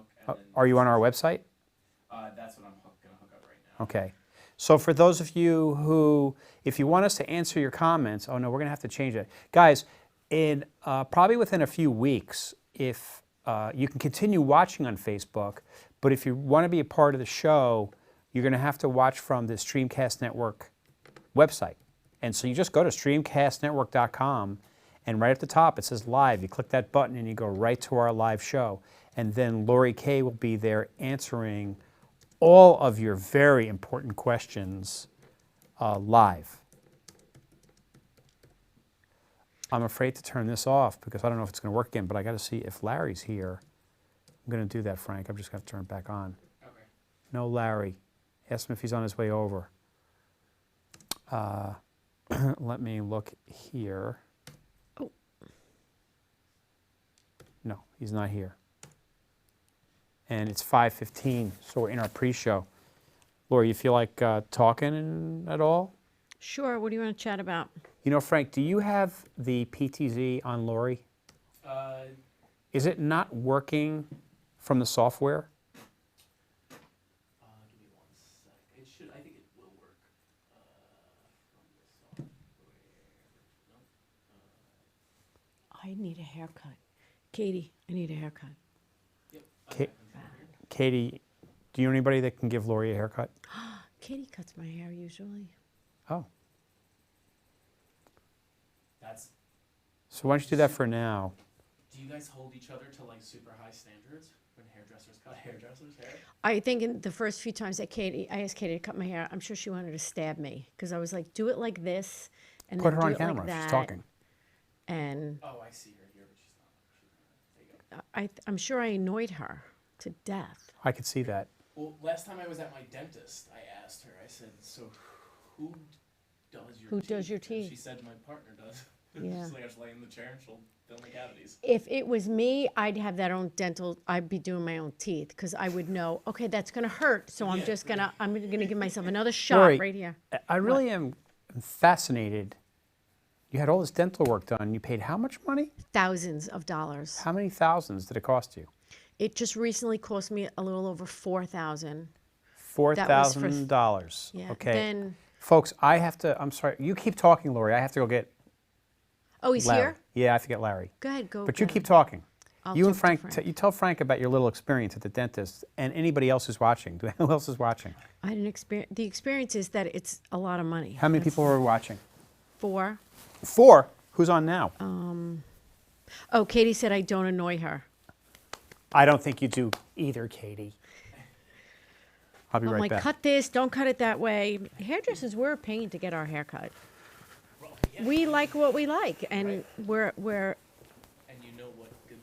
Facebook. And then Are you on our website? That's what I'm going to hook up right now. Okay. So for those of you who, if you want us to answer your comments, oh no, we're going to have to change it. Guys, in probably within a few weeks, if you can continue watching on Facebook, but if you want to be a part of the show, you're going to have to watch from the Streamcast Network website. And so you just go to streamcastnetwork.com, and right at the top it says live. You click that button and you go right to our live show. And then Lori Kay will be there answering all of your very important questions live. I'm afraid to turn this off because I don't know if it's going to work again, but I got to see if Larry's here. I'm going to do that, Frank. I'm just going to turn it back on. Okay. No Larry. Ask him if he's on his way over. Let me look here. Oh. No, he's not here. And it's 5:15, so we're in our pre-show. Laura, you feel like talking at all? Sure. What do you want to chat about? You know, Frank, do you have the PTZ on Lori? Is it not working from the software? Give me 1 sec. It should. I think it will work from the software. I need a haircut. Katie, I need a haircut. Yep. Katie, do you know anybody that can give Lori a haircut? Katie cuts my hair usually. Oh. That's. So why don't you do that for now? Do you guys hold each other to like super high standards when hairdressers cut hairdressers' hair? I think in the first few times that I asked Katie to cut my hair, I'm sure she wanted to stab me because I was like, do it like this, and Put then her do on it camera. like that. She's talking. And Oh, I see her here, but she's not. There you go. I'm sure I annoyed her to death. I could see that. Well, last time I was at my dentist, I asked her. I said, "So, who does your Who teeth?" does your And teeth? she said, "My partner does." Yeah. She's like, I just lay in the chair and she'll fill my cavities. If it was me, I'd have that own dental. I'd be doing my own teeth because I would know. Okay, that's gonna hurt. So I'm just gonna. I'm gonna give myself another shot Lori, right here. I really am fascinated. You had all this dental work done. You paid how much money? Thousands of dollars. How many thousands did it cost you? It just recently cost me a little over $4,000. $4,000. Yeah. Okay. Then. Folks, I have to. I'm sorry. You keep talking, Lori. I have to go get. Oh, he's Larry. here. Yeah, I have to get Larry. Go ahead. Go. But you go. keep talking. I'll You and talk to Frank, you tell Frank about your little experience at the dentist, and anybody else who's watching. Who else is watching? I had an experience. The experience is that it's a lot of money. How many people are watching? 4. 4. Who's on now? Oh, Katie said I don't annoy her. I don't think you do either, Katie. I'll be I'm right like, back. cut this, don't cut it that way. Hairdressers, we're a pain to get our hair cut. We like what we like, and we're. And you know what good.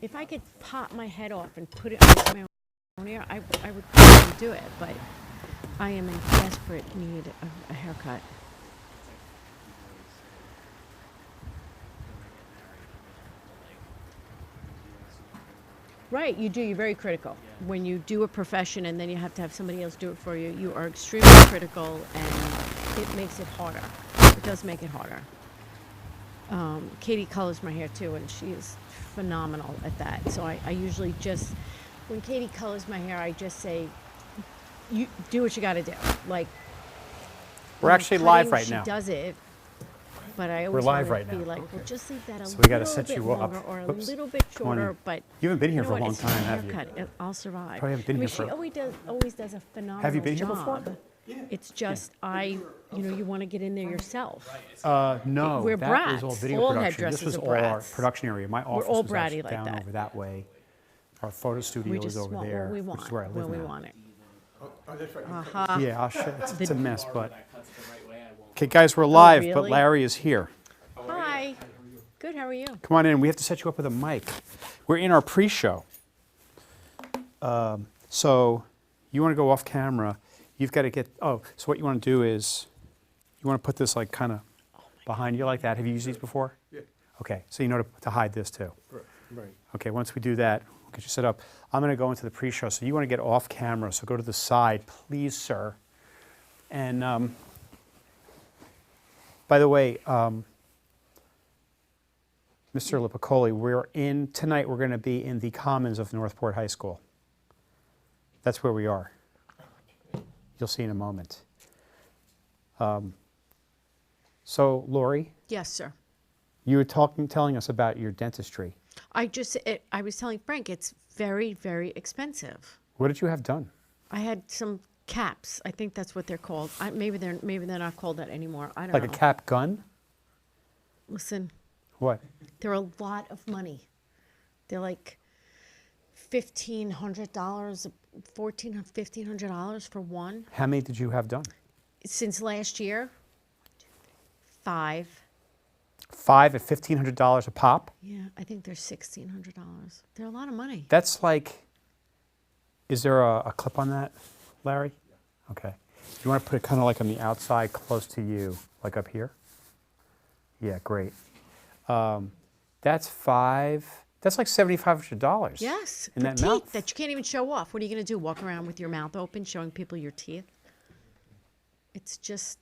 If I could pop my head off and put it on my own hair, I would probably do it. But I am in desperate need of a haircut. Right, you do. You're very critical. When you do a profession and then you have to have somebody else do it for you, you are extremely critical, and it makes it harder. It does make it harder. Katie colors my hair too, and she is phenomenal at that. So I usually just, when Katie colors my hair, I just say, "You do what you got to do." Like We're when actually cutting, live right she now. does it, but I We're always live want right to be now. like, well, just leave that a So we gotta little set bit you up. longer or a Oops. little bit Come on in. shorter. But You haven't been here you know for a what? long It's my time, have you? haircut. I'll survive. Probably haven't been I mean, here for- she always does a phenomenal Have you been here job. before? It's just you want to get in there yourself. No, We're that was all brats. video All production. This hairdressers was are all our brats. production area. My office all was bratty actually like down that. over that way. Our photo studio We is just over want there, what we which want is where I live when we now. want it. Yeah, I'll show it's a mess, but That cuts it the right way. I won't. okay, guys, we're live, but really? Larry is here. Hi. Good. How are you? Come on in. We have to set you up with a mic. We're in our pre-show. So you want to go off camera. You've got to get, so what you want to do is you want to put this like kind of behind you like that. Have you used these before? Yeah. Okay, so you know to hide this too. Right. Okay, once we do that, we'll get you set up. I'm going to go into the pre-show, so you want to get off camera, so go to the side, please, sir. And by the way, Mr. Lipicoli, tonight we're going to be in the Commons of Northport High School. That's where we are. You'll see in a moment. So, Lori, Yes, sir. you were telling us about your dentistry. I was telling Frank it's very, very expensive. What did you have done? I had some caps. I think that's what they're called. Maybe they're not called that anymore. I don't Like know. a cap gun? Listen, What? they're a lot of money. They're like $1,500, $1,500 for one. How many did you have done? Since last year, 5. 5 at $1,500 a pop? Yeah, I think they're $1,600. They're a lot of money. That's like, is there a clip on that, Larry? Yeah. Okay. You want to put it kind of like on the outside, close to you, like up here? Yeah, great. That's like $7,500. Yes, in for that teeth mouth. that you can't even show off. What are you going to do? Walk around with your mouth open, showing people your teeth? It's just.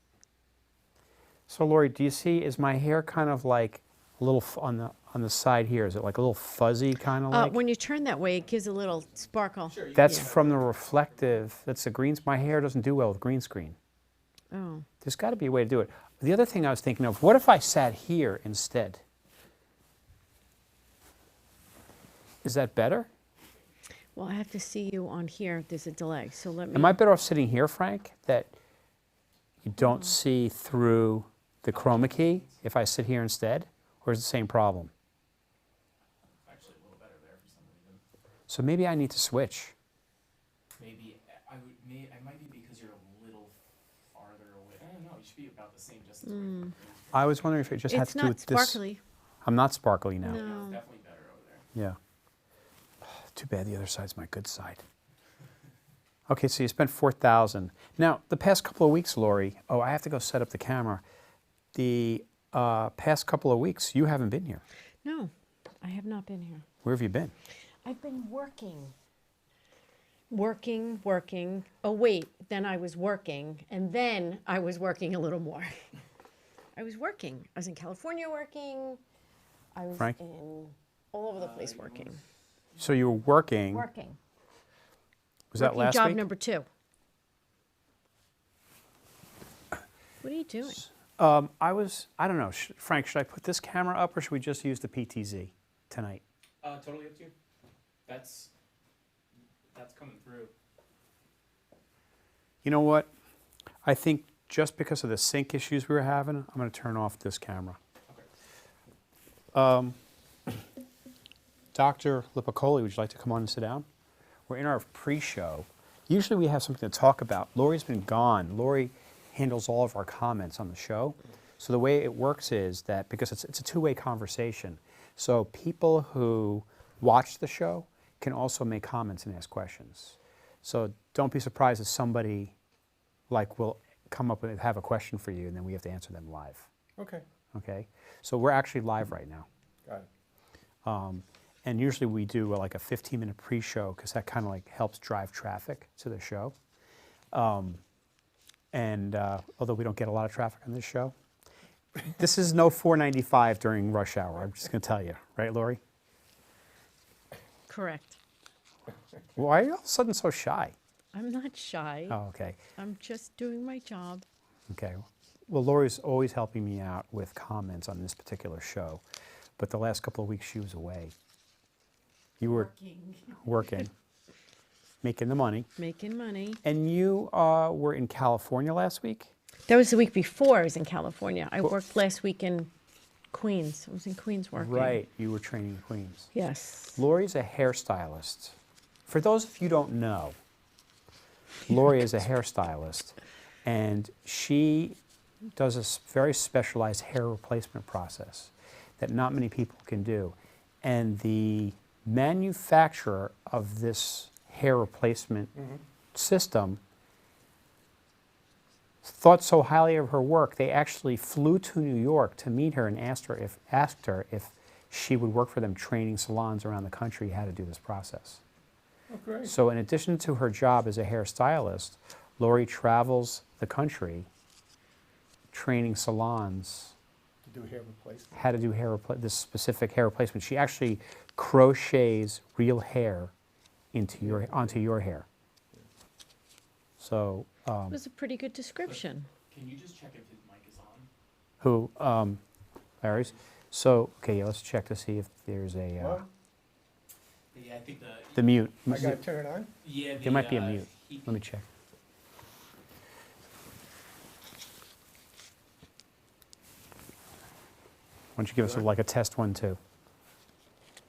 So, Lori, do you see? Is my hair kind of like a little on the side here? Is it like a little fuzzy, kind of like? When you turn that way, it gives a little sparkle. Sure, That's from the reflective. That's the greens. My hair doesn't do well with green screen. Oh. There's got to be a way to do it. The other thing I was thinking of, what if I sat here instead? Is that better? Well, I have to see you on here. There's a delay, so let me. Am I better off sitting here, Frank, that you don't see through the chroma key if I sit here instead? Or is it the same problem? Actually, a little better there for some reason. So maybe I need to switch. Maybe it might be because you're a little farther away. I don't know. You should be about the same distance away from the green screen. I was wondering if it just had It's to do not with this. sparkly. I'm not sparkly now. No. It's definitely better over there. Yeah. Too bad the other side's my good side. Okay, so you spent $4,000. Now, the past couple of weeks, Lori, I have to go set up the camera. The past couple of weeks, you haven't been here. No, I have not been here. Where have you been? I've been working. Working. Oh, wait. Then I was working. And then I was working a little more. I was working. I was in California working. I was Frank? in all over the place working. So you were working. Working. Was that Working last job week? number 2. What are you doing? I don't know. Frank, should I put this camera up or should we just use the PTZ tonight? Totally up to you. That's coming through. You know what? I think just because of the sync issues we were having, I'm going to turn off this camera. Okay. Dr. Lipicoli, would you like to come on and sit down? We're in our pre-show. Usually we have something to talk about. Lori's been gone. Lori handles all of our comments on the show. So the way it works is that, because it's a two-way conversation, so people who watch the show can also make comments and ask questions. So don't be surprised if somebody will come up and have a question for you, and then we have to answer them live. Okay. Okay? So we're actually live right now. Got it. And usually we do like a 15-minute pre-show because that kind of like helps drive traffic to the show. Although we don't get a lot of traffic on this show, this is no 495 during rush hour. I'm just going to tell you, right, Lori? Correct. Why are you all of a sudden so shy? I'm not shy. Oh, okay. I'm just doing my job. Okay. Well, Lori's always helping me out with comments on this particular show, but the last couple of weeks she was away. You were working, making the money. Making money. And you were in California last week? That was the week before I was in California. I worked last week in Queens. I was in Queens working. Right, you were training in Queens. Yes. Lori's a hairstylist. For those of you who don't know, Lori is a hairstylist, and she does a very specialized hair replacement process that not many people can do. And the manufacturer of this hair replacement system thought so highly of her work, they actually flew to New York to meet her and asked her if she would work for them training salons around the country how to do this process. Oh, great. So in addition to her job as a hairstylist, Lori travels the country training salons do hair replacement. how to do this specific hair replacement. She actually crochets real hair onto your hair. So It was a pretty good description. Can you just check if his mic is on? who Larry's? So okay, yeah, let's check to see if there's a What? Yeah, I think the mute. I gotta turn it on? yeah, There might be a mute. he- Let me check. Why don't you give us like a test 1, 2?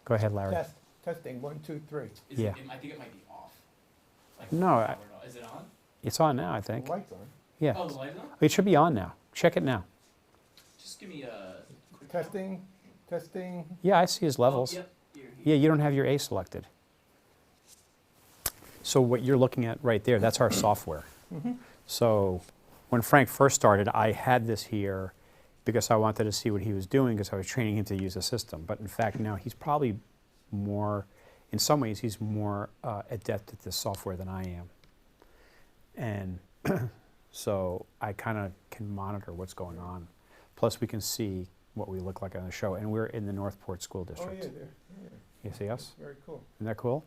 Go ahead, Larry. Testing, 1, 2, 3. Yeah. I think it might be off. Like, No, power and all. Is it on? It's on now, I The think. light's on. Yeah. Oh, the light is on? It should be on now. Check it now. Just give me a quick Testing. Yeah, I see his levels. Oh, yep. Yeah, you don't have your A selected. So what you're looking at right there, that's our software. So when Frank first started, I had this here because I wanted to see what he was doing because I was training him to use the system. But in fact, now he's probably more, in some ways, he's more adept at this software than I am. And so I kind of can monitor what's going on. Plus, we can see what we look like on the show. And we're in the Northport School Oh, District. yeah, there. Yeah. You see us? Very cool. Isn't that cool?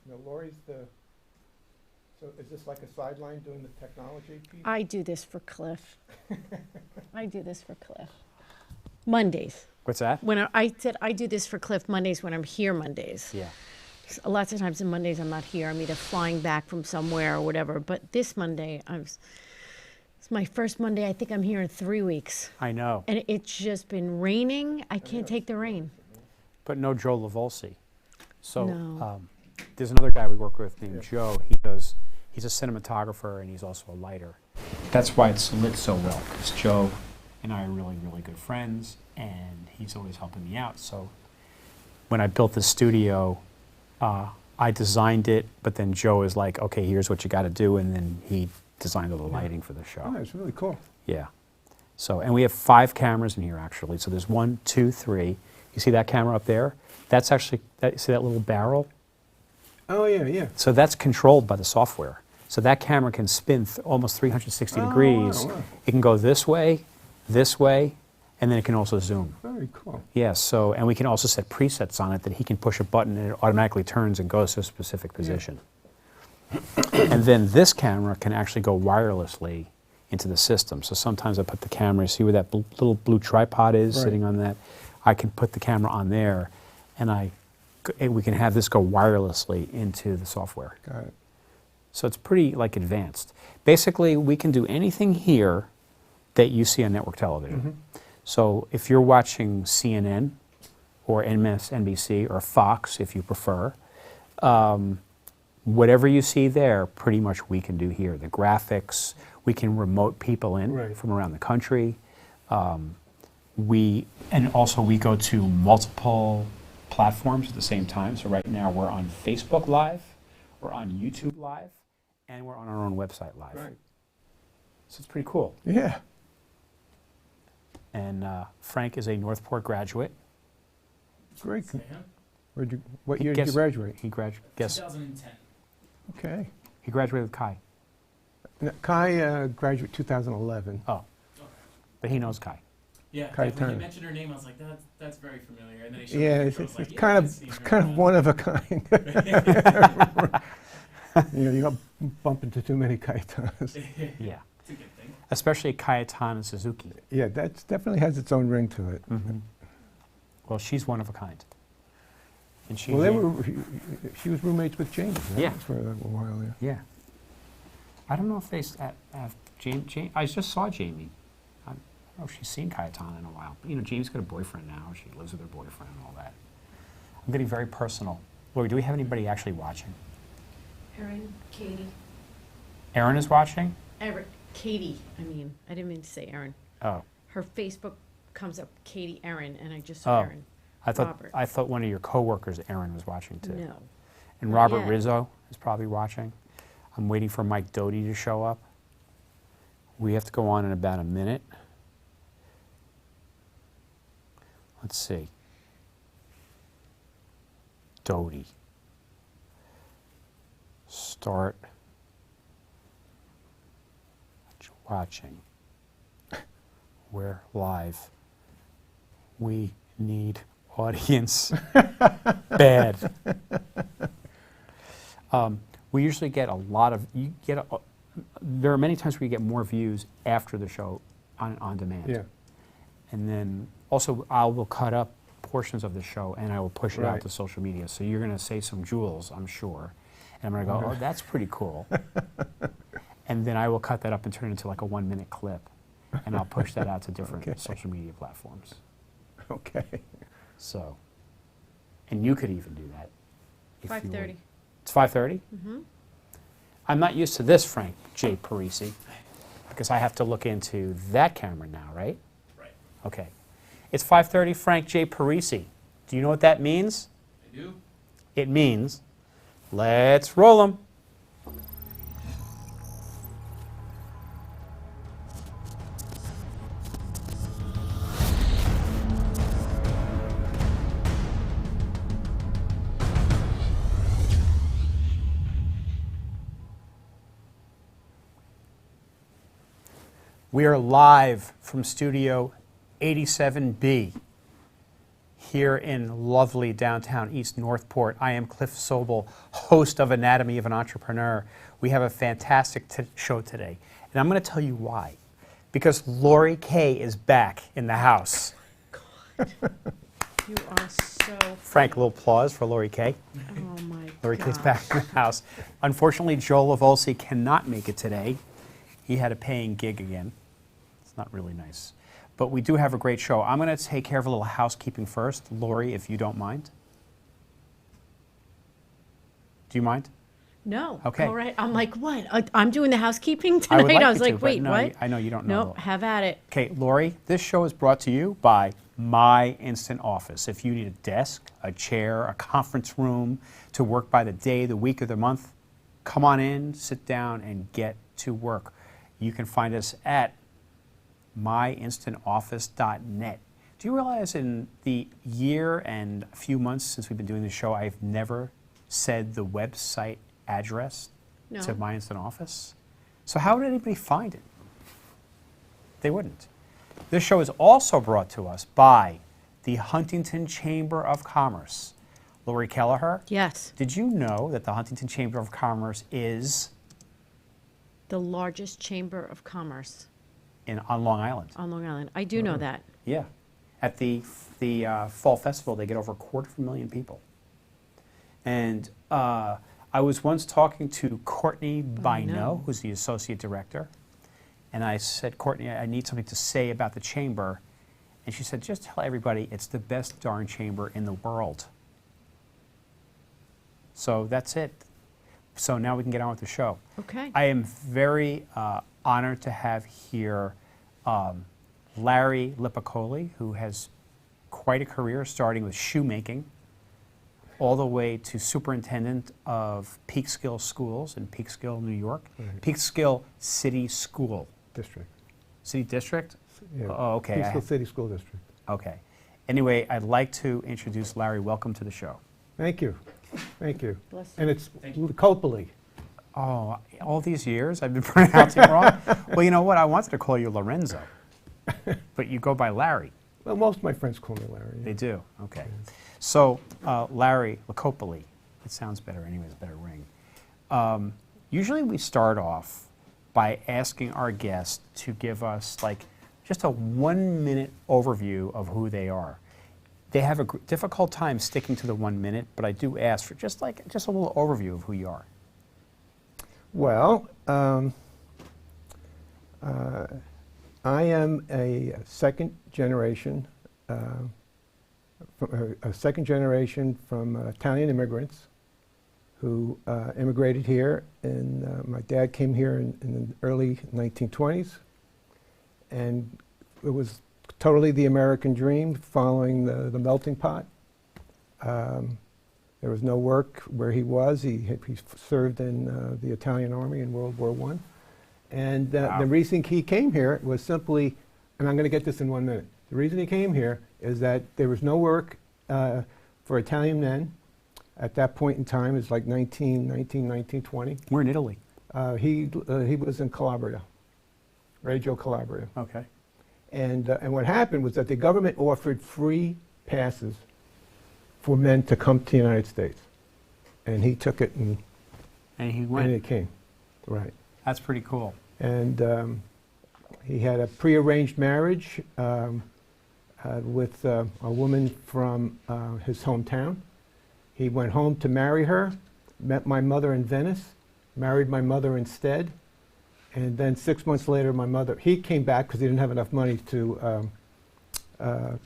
Now, Lori's so is this like a sideline doing the technology piece? I do this for Cliff. I do this for Cliff. Mondays. What's that? When I said I do this for Cliff Mondays when I'm here Mondays. Yeah. Lots of times on Mondays I'm not here. I'm either flying back from somewhere or whatever. But this Monday, it's my first Monday. I think I'm here in 3 weeks. I know. And it's just been raining. I can't take the rain. But no Joe Lavolsi. So No. there's another guy we work with named Joe. He's a cinematographer and he's also a lighter. That's why it's lit so well, because Joe and I are really, really good friends, and he's always helping me out. So when I built this studio, I designed it, but then Joe is like, okay, here's what you got to do, and then he designed all the lighting for the show. Oh, it's really cool. Yeah. So, and we have 5 cameras in here actually. So there's 1, 2, 3. You see that camera up there? That's actually, see that little barrel? Oh, yeah, yeah. So that's controlled by the software. So that camera can spin almost 360 Oh, degrees. wow. It can go this way, and then it can also zoom. Very cool. Yes, so, and we can also set presets on it that he can push a button and it automatically turns and goes to a specific position. And then this camera can actually go wirelessly into the system. So sometimes I put the camera, see where that little blue tripod is Right. sitting on that? I can put the camera on there and we can have this go wirelessly into the software. Got it. So it's pretty like advanced. Basically, we can do anything here that you see on network television. So if you're watching CNN or MSNBC or Fox, if you prefer, whatever you see there, pretty much we can do here. The graphics, we can remote people in Right. from around the country. And also we go to multiple platforms at the same time. So right now we're on Facebook Live, we're on YouTube Live, and we're on our own website live. Right. So it's pretty cool. Yeah. And Frank is a Northport graduate. Great. Yeah. What year did you graduate? He guess 2010. Okay. he graduated with Kai. Kai graduated 2011. Oh, Okay. but he knows Kai. Yeah, Kai when Turner. you mentioned her name, I was like, that's very familiar. And then he showed Yeah, me the it's, picture, I was like, it's yeah, kind I've of seen it's her kind of around. one of a kind. You don't bump into too many Kaitanas. Yeah, It's a good thing. especially Cayetana Suzuki. Yeah, that definitely has its own ring to it. Well, she's one of a kind. And she, Well, she was roommates with James. Right? Yeah. For a while, yeah. yeah. I don't know if they have Jamie. I just saw Jamie. I don't know if she's seen Cayetana in a while. But, Jamie's got a boyfriend now. She lives with her boyfriend and all that. I'm getting very personal. Lori, do we have anybody actually watching? Erin, Katie. Erin is watching? Katie, I didn't mean to say Erin. Oh. Her Facebook comes up Katie Erin, and I just saw Oh. Erin. I thought one of your coworkers, Erin, was watching too. No. And Not Robert yet. Rizzo is probably watching. I'm waiting for Mike Doty to show up. We have to go on in about a minute. Let's see. Doty. Start watching. We're live. We need audience. Bad. We usually get a lot of, there are many times where you get more views after the show on demand. Yeah. And then also I will cut up portions of the show and I will push it out Right. to social media. So you're going to say some jewels, I'm sure. And I'm going to go, oh, that's pretty cool. And then I will cut that up and turn it into like a 1-minute clip. And I'll push that out to different Okay. social media platforms. Okay. So, and you could even do that. if you would. 5:30. It's 5:30? Mm-hmm. I'm not used to this, Frank J. Parisi, because I have to look into that camera now, right? Right. Okay. It's 5:30, Frank J. Parisi. Do you know what that means? I do. It means, let's roll 'em. We are live from Studio 87B here in lovely downtown East Northport. I am Cliff Sobel, host of Anatomy of an Entrepreneur. We have a fantastic show today, and I'm going to tell you why. Because Lori Kay is back in the house. You are so. Frank, a little applause for Lori Kay. Oh my Lori God. Kay's back in the house. Unfortunately, Joel Lavolsi cannot make it today. He had a paying gig again. It's not really nice. But we do have a great show. I'm going to take care of a little housekeeping first. Lori, if you don't mind. Do you mind? No. Okay. All right. I'm like, what? I'm doing the housekeeping I would tonight. like I was you like, to, but wait, no, what? I know you don't know. Nope. Have at it. Okay, Lori, this show is brought to you by My Instant Office. If you need a desk, a chair, a conference room to work by the day, the week, or the month, come on in, sit down, and get to work. You can find us at myinstantoffice.net. Do you realize in the year and a few months since we've been doing this show, I've never said the website address No. to My Instant Office? So how would anybody find it? They wouldn't. This show is also brought to us by the Huntington Chamber of Commerce. Lori Kelleher, Yes. did you know that the Huntington Chamber of Commerce is The largest chamber of commerce on Long Island? on Long Island. I do know that. Yeah. At the Fall Festival, they get over 250,000 people. And I was once talking to Courtney Bino, who's the associate director, and I said, Courtney, I need something to say about the chamber. And she said, just tell everybody it's the best darn chamber in the world. So that's it. So now we can get on with the show. Okay. I am very honored to have here Larry Lipicoli, who has quite a career, starting with shoemaking, all the way to superintendent of Peekskill Schools in Peekskill, New York. Right. Peekskill City School. District. City District? Yeah. Oh, okay. Peaceful City School District. Okay. Anyway, I'd like to introduce Larry. Welcome to the show. Thank you. Thank you. Bless And it's Thank you. Copley. Oh, all these years I've been pronouncing it wrong? Well, you know what? I wanted to call you Lorenzo, but you go by Larry. Well, most of my friends call me Larry. They do? Okay. So, Larry Lipicoli, it sounds better anyways, better ring. Usually we start off by asking our guests to give us like just a 1-minute overview of who they are. They have a difficult time sticking to the 1 minute, but I do ask for just a little overview of who you are. Well, I am a second generation from Italian immigrants who immigrated here, and my dad came here in the early 1920s, and it was totally the American dream, following the melting pot. There was no work where he was. He served in the Italian army in World War I. And Wow. the reason he came here was simply, and I'm going to get this in 1 minute. The reason he came here is that there was no work for Italian men at that point in time. It was like 1920. We're in Italy. He was in Calabria, Reggio Calabria. Okay. And what happened was that the government offered free passes for men to come to the United States. And he took it and he went. And it came, right. That's pretty cool. And he had a prearranged marriage with a woman from his hometown. He went home to marry her, met my mother in Venice, married my mother instead, and then 6 months later, he came back because he didn't have enough money to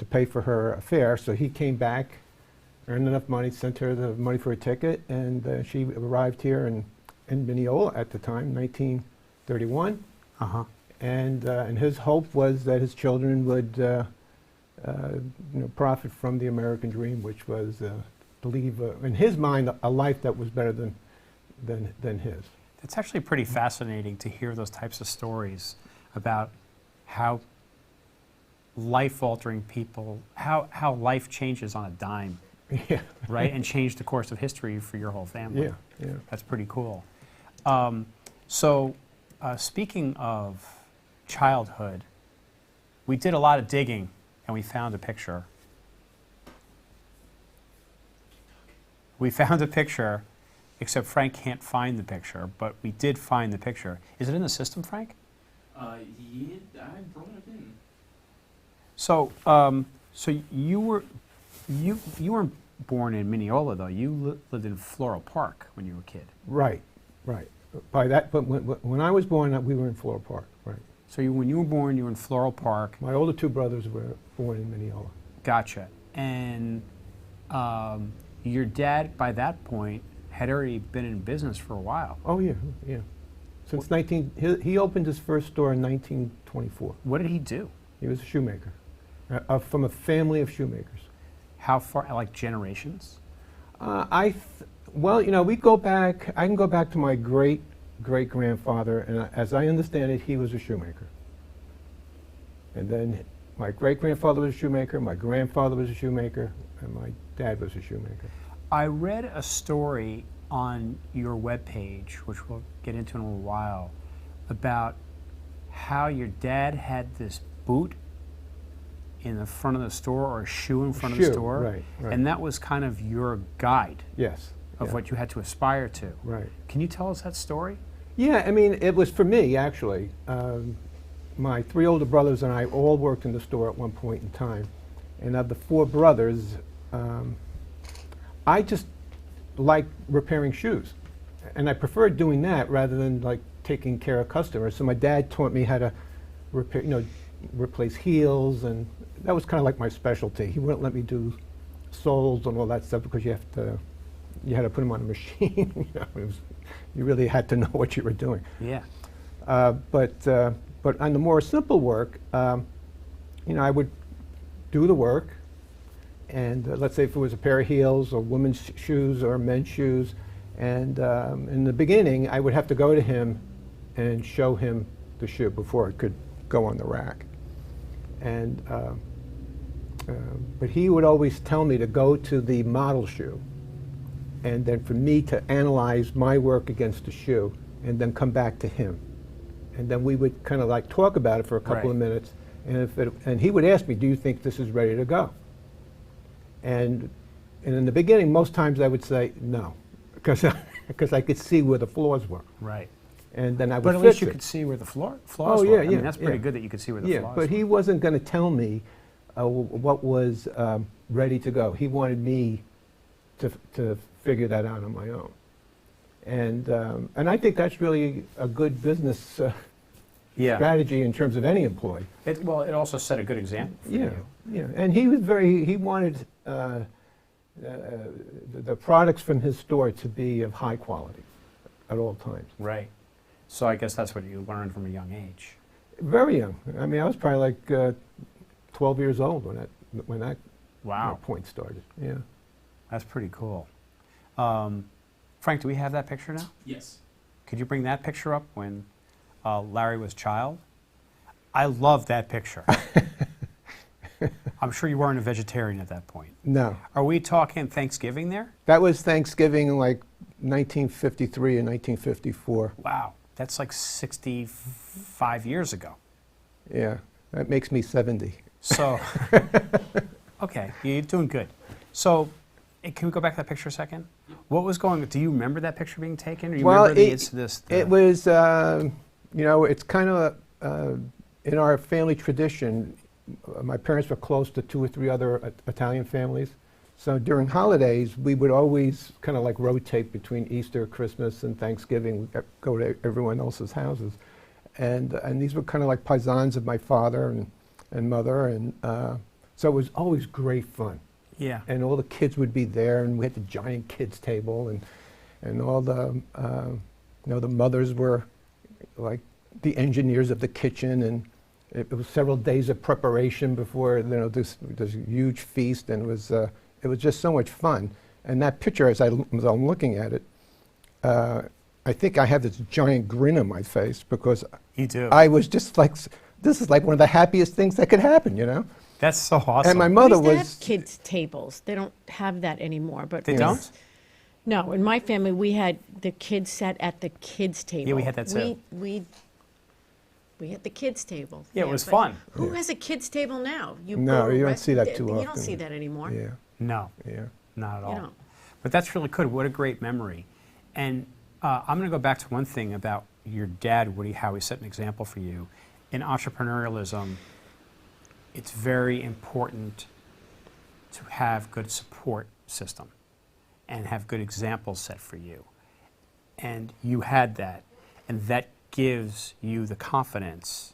pay for her affair, so he came back, earned enough money, sent her the money for a ticket, and she arrived here in Mineola at the time, 1931. Uh-huh. And his hope was that his children would profit from the American dream, which was believe in his mind a life that was better than his. It's actually pretty fascinating to hear those types of stories about how life-altering people, how life changes on a dime, Yeah. right? And change the course of history for your whole family. Yeah, yeah. That's pretty cool. Speaking of childhood, we did a lot of digging and we found a picture. We found a picture, except Frank can't find the picture, but we did find the picture. Is it in the system, Frank? Yeah, I brought it in. So, you weren't born in Mineola, though. You lived in Floral Park when you were a kid. Right, right. By that, but when I was born, we were in Floral Park, right. So when you were born, you were in Floral Park. My older two brothers were born in Mineola. Gotcha. And your dad, by that point, had already been in business for a while. Oh yeah, yeah. Since he opened his first store in 1924. What did he do? He was a shoemaker, from a family of shoemakers. How far, like generations? Well, we go back. I can go back to my great-great-grandfather, and as I understand it, he was a shoemaker. And then my great-grandfather was a shoemaker, my grandfather was a shoemaker, and my dad was a shoemaker. I read a story on your webpage, which we'll get into in a little while, about how your dad had this boot in the front of the store, or a shoe in front of the store, right, right. And that was kind of your guide Yes. of yeah. what you had to aspire to. Right. Can you tell us that story? Yeah, I mean, it was for me, actually. My three older brothers and I all worked in the store at one point in time. And of the four brothers, I just liked repairing shoes. And I preferred doing that rather than like taking care of customers. So my dad taught me how to repair, replace heels, and that was kind of like my specialty. He wouldn't let me do soles and all that stuff because you had to put them on a machine. You really had to know what you were doing. Yeah. But on the more simple work, I would do the work, and let's say if it was a pair of heels or women's shoes or men's shoes, and in the beginning I would have to go to him and show him the shoe before it could go on the rack. And but he would always tell me to go to the model shoe, and then for me to analyze my work against the shoe, and then come back to him. And then we would kind of like talk about it for a couple of minutes, and he would ask me, do you think this is ready to go? And in the beginning, most times I would say no, because I could see where the flaws were. Right. And then I would But at fix least you it. could see where the flaws Oh, were. yeah, I mean, yeah, that's pretty yeah. good that you could see where the Yeah, flaws but were. he wasn't going to tell me what was ready to go. He wanted me to figure that out on my own. And I think that's really a good business strategy in terms of any employee. It also set a good example for Yeah, you. yeah. And he wanted the products from his store to be of high quality at all times. Right. So I guess that's what you learned from a young age. Very young. I mean, I was probably like 12 years old when that Wow. point started. Yeah. That's pretty cool. Frank, do we have that picture now? Yes. Could you bring that picture up when Larry was a child? I love that picture. I'm sure you weren't a vegetarian at that point. No. Are we talking Thanksgiving there? That was Thanksgiving, like 1953 and 1954. Wow, that's like 65 years ago. Yeah. That makes me 70. So, okay, you're doing good. So, can we go back to that picture a second? What was going on? Do you remember that picture being taken? Or you Well, remember it was, you know, it's kind of in our family tradition. My parents were close to 2 or 3 other Italian families. So during holidays, we would always kind of like rotate between Easter, Christmas, and Thanksgiving. We'd go to everyone else's houses. And these were kind of like paisans of my father and mother. And so it was always great fun. Yeah. And all the kids would be there, and we had the giant kids table, and all the, you know, the mothers were like the engineers of the kitchen, and it was several days of preparation before, you know, this huge feast, and it was just so much fun. And that picture, as I'm looking at it, I think I have this giant grin on my face because you do. I was just like, this is like one of the happiest things that could happen, you know? That's so awesome. And my We mother used to was. have kids' tables. They don't have that anymore. But They we- don't? No, in my family, we had the kids sat at the kids' table. we had that too. We had the kids' table. Yeah, it was but fun. Who Yeah. has a kids' table now? You No, go to you don't rest- see that too You don't often. see that anymore. Yeah, No, yeah. not at all. don't. But that's really good. What a great memory. And I'm going to go back to one thing about your dad, Woody, how he set an example for you. In entrepreneurialism, it's very important to have good support system and have good examples set for you. And you had that. And that gives you the confidence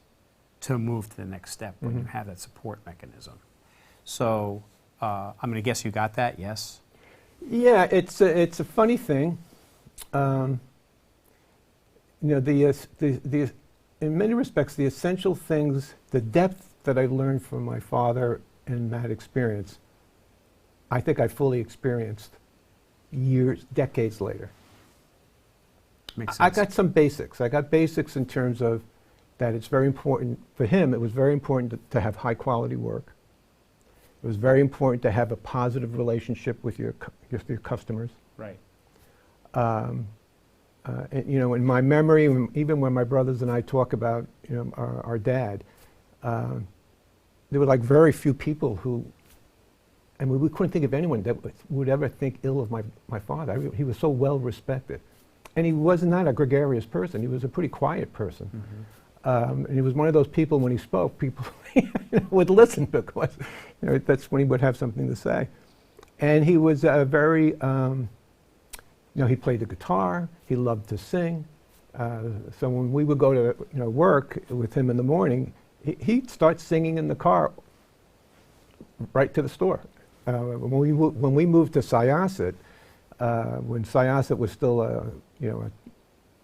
to move to the next step when you have that support mechanism. So I'm going to guess you got that, yes? Yeah, it's a funny thing. You know, in many respects, the essential things, the depth that I learned from my father in that experience, I think I fully experienced decades later. Makes sense. I got some basics. I got basics in terms of that it's very important, for him, it was very important to have high quality work. It was very important to have a positive relationship with your customers. Right. And, you know, in my memory, even when my brothers and I talk about, you know, our dad, there were like very few people who, I mean, we couldn't think of anyone that would ever think ill of my father. He was so well respected. And he was not a gregarious person. He was a pretty quiet person. And he was one of those people, when he spoke, people would listen because, you know, that's when he would have something to say. And he was a very, you know, he played the guitar. He loved to sing. So when we would go to, you know, work with him in the morning, he'd start singing in the car right to the store. When we moved to Syosset, when Syosset was still you know,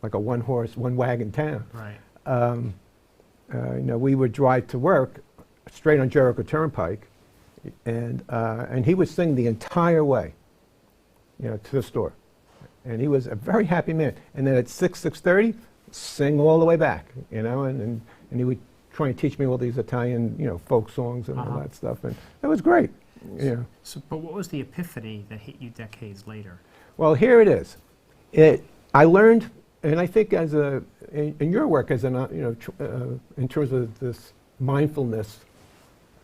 like a one-horse, one-wagon town, Right. you know, we would drive to work straight on Jericho Turnpike, and he would sing the entire way, you know, to the store. And he was a very happy man. And then at 6:30, sing all the way back, you know, and he would try and teach me all these Italian, you know, folk songs and all that stuff. And it was great, you know. So, but what was the epiphany that hit you decades later? Well, here it is. I learned, and I think as in your work as an, you know, in terms of this mindfulness,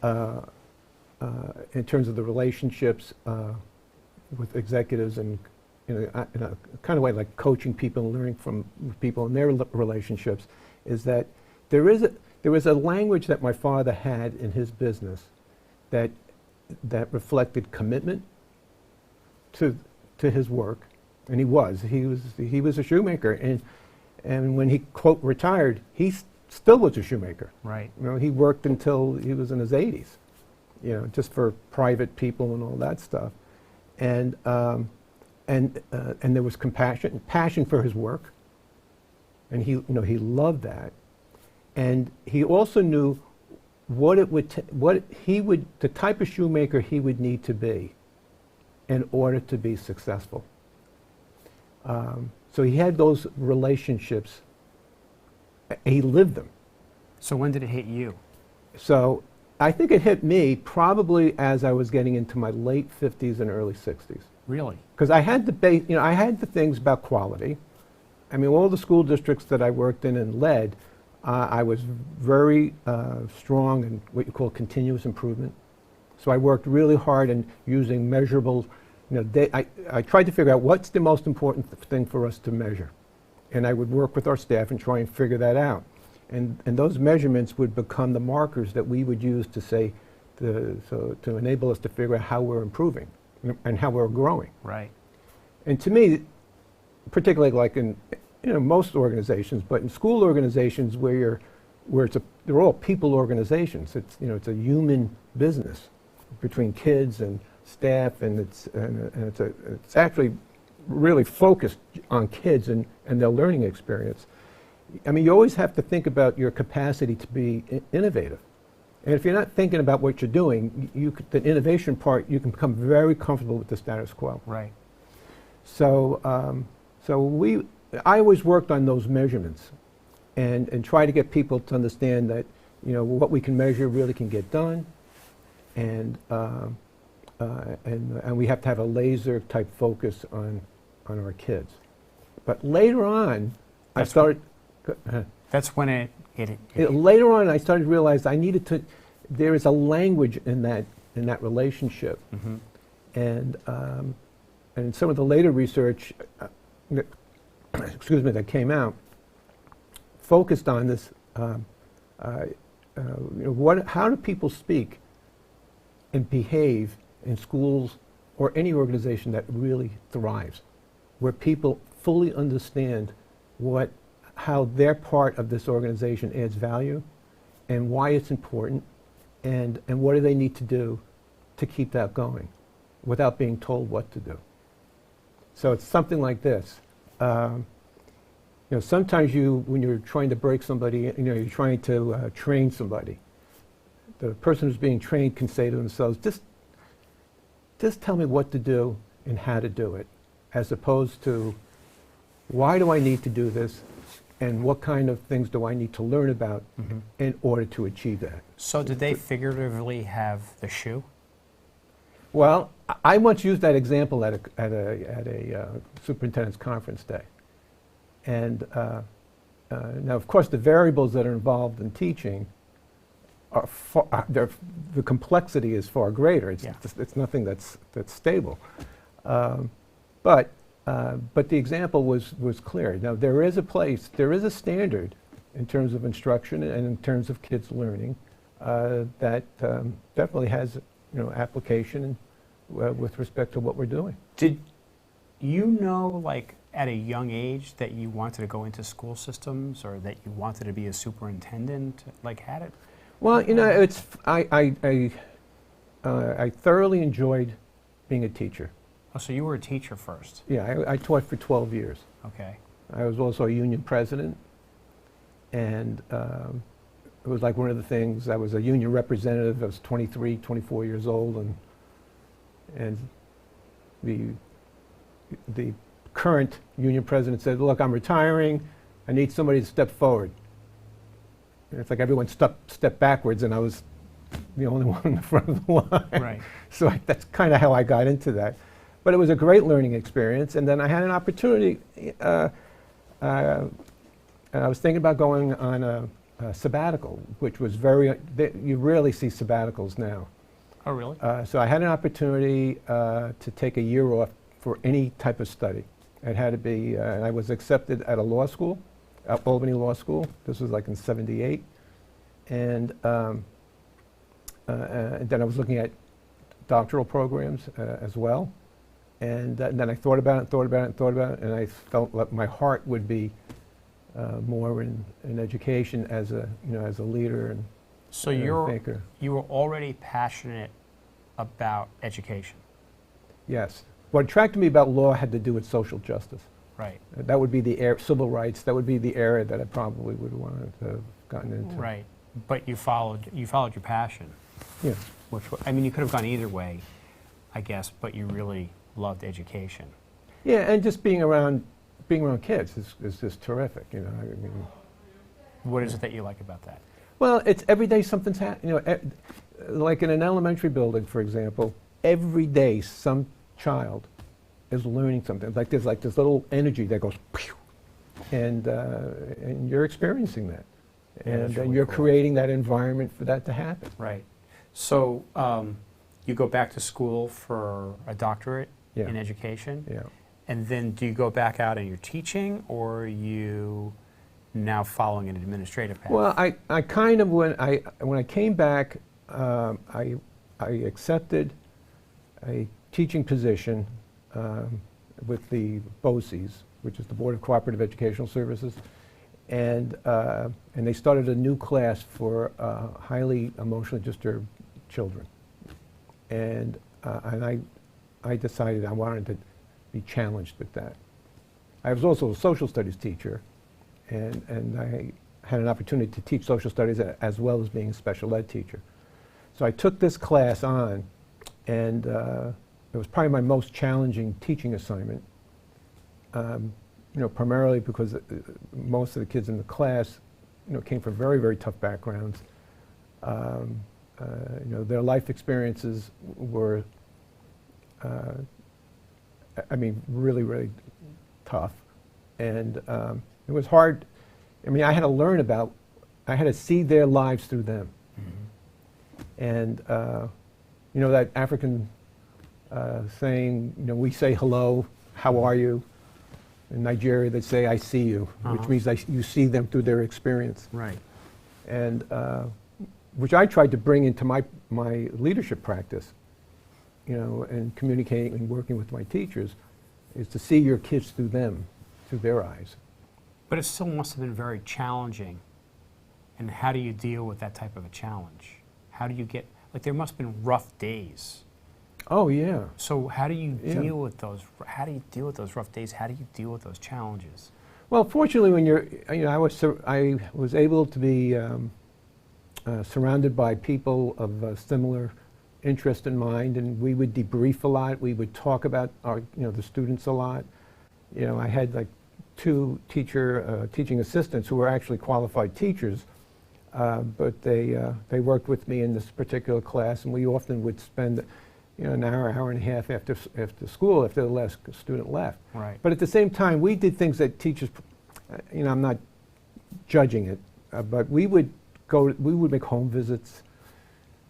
in terms of the relationships with executives and in a kind of way like coaching people and learning from people in their relationships, is that there was a language that my father had in his business that reflected commitment to his work, and he was a shoemaker, and when he quote retired, he still was a shoemaker. Right. You know, he worked until he was in his 80s, you know, just for private people and all that stuff, and there was passion for his work, and he loved that, and he also knew the type of shoemaker he would need to be in order to be successful. So he had those relationships. He lived them. So when did it hit you? So I think it hit me probably as I was getting into my late 50s and early 60s. Really? Because I had I had the things about quality. I mean, all the school districts that I worked in and led, I was very strong in what you call continuous improvement. So I worked really hard in using measurable, I tried to figure out what's the most important thing for us to measure. And I would work with our staff and try and figure that out. And those measurements would become the markers that we would use to say, to enable us to figure out how we're improving and how we're growing. Right. And to me, particularly like in most organizations, but in school organizations where they're all people organizations. It's a human business between kids and staff, and it's actually really focused on kids and their learning experience. I mean, you always have to think about your capacity to be innovative. And if you're not thinking about what you're doing, the innovation part, you can become very comfortable with the status quo. Right. So, I always worked on those measurements and try to get people to understand that, what we can measure really can get done. And we have to have a laser type focus on our kids. But later on, That's when it later on, I started to realize there is a language in that relationship. Mm-hmm. And some of the later research, that came out, focused on this. How do people speak and behave in schools or any organization that really thrives, where people fully understand how their part of this organization adds value and why it's important, and what do they need to do to keep that going without being told what to do. So it's something like this. Sometimes when you're trying to break somebody, you're trying to train somebody. The person who's being trained can say to themselves, just tell me what to do and how to do it, as opposed to, why do I need to do this, and what kind of things do I need to learn about in order to achieve that. So did they figuratively have the shoe? Well, I once used that example at a superintendent's conference day. And now, of course, the variables that are involved in teaching are the complexity is far greater. It's nothing that's stable. But the example was clear. Now, there is a standard in terms of instruction and in terms of kids learning that definitely has application with respect to what we're doing. Did you know, like, at a young age that you wanted to go into school systems, or that you wanted to be a superintendent? Like, had it? Well, I thoroughly enjoyed being a teacher. Oh, so you were a teacher first? Yeah, I taught for 12 years. Okay. I was also a union president, and it was like one of the things. I was a union representative. I was 23, 24 years old, and the current union president said, "Look, I'm retiring. I need somebody to step forward." And it's like everyone stepped backwards, and I was the only one in the front of the line. Right. So that's kind of how I got into that. But it was a great learning experience. And then I had an opportunity. I was thinking about going on a sabbatical, which was you rarely see sabbaticals now. Oh, really? So I had an opportunity to take a year off for any type of study. It had to be, and I was accepted at a law school, Albany Law School. This was like in '78. And then I was looking at doctoral programs as well. And then I thought about it, and I felt like my heart would be more in education as a leader and so thinker. You were already passionate about education. Yes. What attracted me about law had to do with social justice. Right. That would be the civil rights. That would be the area that I probably would have wanted to have gotten into. Right. But you followed your passion. Yeah. You could have gone either way, I guess, but you really loved education. Yeah, and just being around kids is just terrific. What is it that you like about that? Well, it's every day something's happening. Like in an elementary building, for example, every day some child is learning something. Like there's this little energy that goes, pew, and you're experiencing that. Yeah, And that's really you're cool. creating that environment for that to happen. Right. So you go back to school for a doctorate Yeah. in education, Yeah. and then do you go back out and you're teaching, or are you now following an administrative path? Well, I kind of, when I came back, I accepted a teaching position with the BOCES, which is the Board of Cooperative Educational Services, and they started a new class for highly emotionally disturbed children, and I decided I wanted to be challenged with that. I was also a social studies teacher, and I had an opportunity to teach social studies as well as being a special ed teacher. So I took this class on, and it was probably my most challenging teaching assignment. Primarily because most of the kids in the class, came from very, very tough backgrounds. Their life experiences were, really, really tough, and it was hard. I had to learn I had to see their lives through them. Mm-hmm. And that African saying, we say hello, how are you? In Nigeria, they say, I see you, which means you see them through their experience. Right. And which I tried to bring into my leadership practice, and communicating and working with my teachers, is to see your kids through them, through their eyes. But it still must have been very challenging. And how do you deal with that type of a challenge? How do you get, there must have been rough days. Oh, yeah. So how do you Yeah. deal with those? How do you deal with those rough days? How do you deal with those challenges? Well, fortunately, when I was able to be surrounded by people of similar interest in mind, and we would debrief a lot. We would talk about the students a lot. I had two teaching assistants who were actually qualified teachers, but they worked with me in this particular class, and we often would spend an hour and a half after school, after the last student left. Right. But at the same time, we did things that teachers, I'm not judging it, but we would make home visits,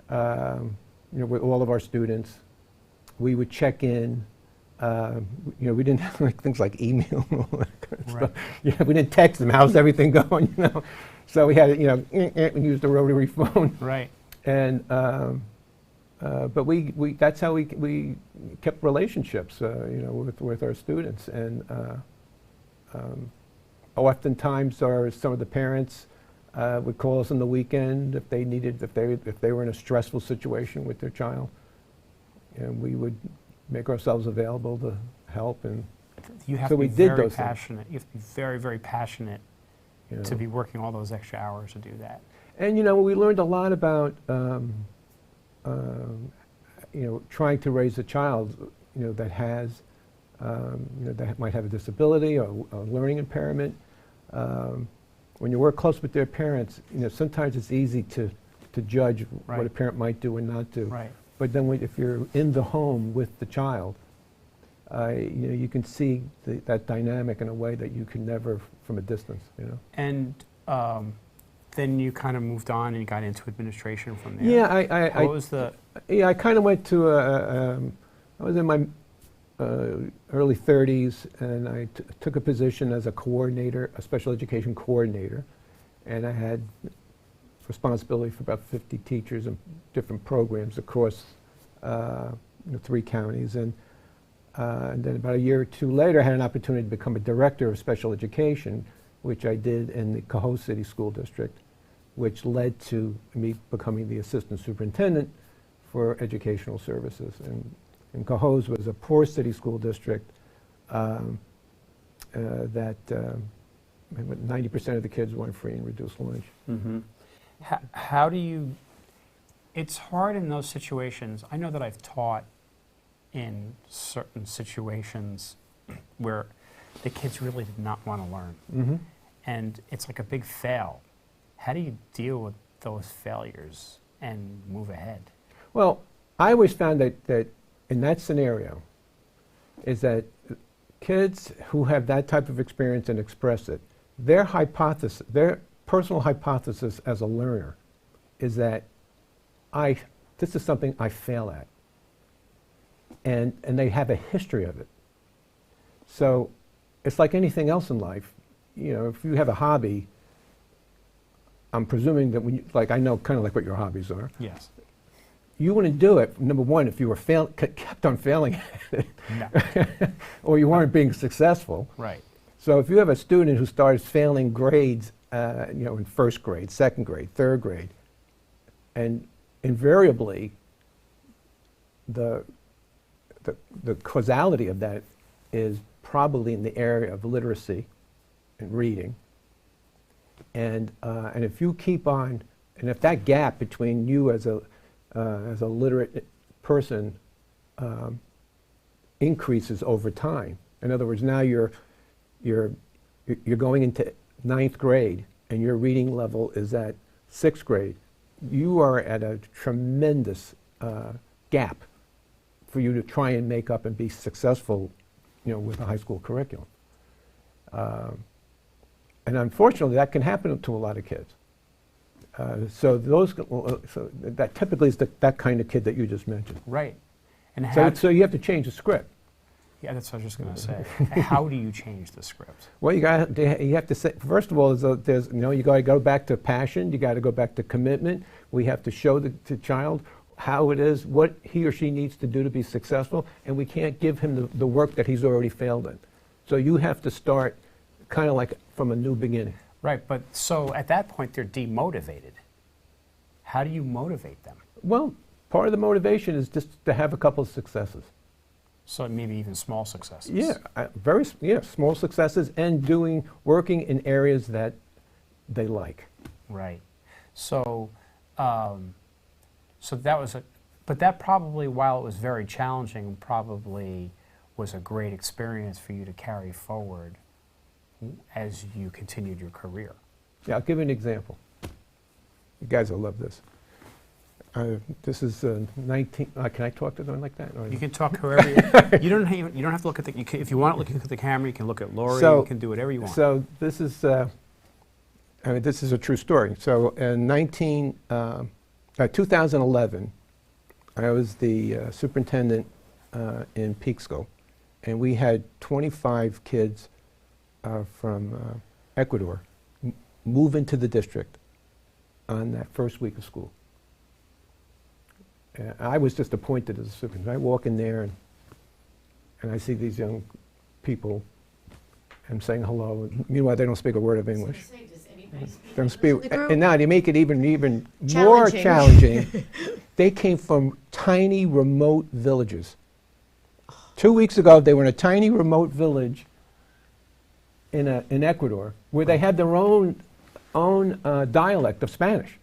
with all of our students. We would check in. We didn't have things like email and all that kind of Right. stuff. We didn't text them, how's everything going, So we had, we used the rotary phone. Right. And, but that's how we kept relationships, with our students. And oftentimes some of the parents would call us on the weekend if they were in a stressful situation with their child, and we would make ourselves available to help. And You have so to we be did very those things. passionate. You have to be very, very passionate to be working all those extra hours to do that. And we learned a lot about trying to raise a child that has that might have a disability or a learning impairment. When you work close with their parents, sometimes it's easy to judge what a Right. parent might do and not do. Right. But then if you're in the home with the child, you can see that dynamic in a way that you can never from a distance. And then you kind of moved on and you got into administration from there. Yeah, What was the? I kind of went to I was in my early 30s, and I took a position as a coordinator, a special education coordinator, and I had responsibility for about 50 teachers and different programs across 3 counties. And then about a year or two later, I had an opportunity to become a director of special education, which I did in the Cohoes City School District, which led to me becoming the assistant superintendent for educational services. And Cohoes was a poor city school district that 90% of the kids were on free and reduced lunch. Mm-hmm. How do you? It's hard in those situations. I know that I've taught in certain situations where the kids really did not want to learn, Mm-hmm. and it's like a big fail. How do you deal with those failures and move ahead? Well, I always found that in that scenario is that kids who have that type of experience and express it, their hypothesis, personal hypothesis as a learner is that this is something I fail at. And they have a history of it. So it's like anything else in life. You know, if you have a hobby, I'm presuming that when you, like, I know kind of like what your hobbies are. Yes. You wouldn't do it, number one, if you were kept on failing at it. No. Or you weren't being successful. Right. So if you have a student who starts failing grades, you know, in first grade, second grade, third grade, and invariably the causality of that is probably in the area of literacy and reading. And if you keep on, and if that gap between you as a literate person increases over time, in other words, now you're going into ninth grade and your reading level is at sixth grade, you are at a tremendous gap for you to try and make up and be successful, you know, with a high school curriculum. And unfortunately, that can happen to a lot of kids. So that typically is that kind of kid that you just mentioned. Right. And So you have to change the script. yeah, that's what I was just going to say. How do you change the script? Well, you have to say, first of all, there's you know, you got to go back to passion. You got to go back to commitment. We have to show the child how it is, what he or she needs to do to be successful, and we can't give him the work that he's already failed in. So you have to start kind of like from a new beginning. Right, but so at that point they're demotivated. How do you motivate them? Well, part of the motivation is just to have a couple of successes. So maybe even small successes. Yeah, small successes and working in areas that they like. Right. So, so that was but that probably, while it was very challenging, probably was a great experience for you to carry forward as you continued your career. Yeah, I'll give you an example. You guys will love this. This is 19. Can I talk to them like that? Or You can talk however you don't have to look at the. If you want to look at the camera, you can look at Lori. You can do whatever you want. So this is. I mean, this is a true story. So in 2011, I was the superintendent in Peekskill, and we had 25 kids from Ecuador move into the district on that first week of school. I was just appointed as a superintendent. I walk in there and I see these young people and saying hello. Meanwhile, they don't speak a word of English. Don't speak, and now to make it even more challenging, they came from tiny, remote villages. 2 weeks ago, they were in a tiny, remote village in Ecuador, where they had their own dialect of Spanish.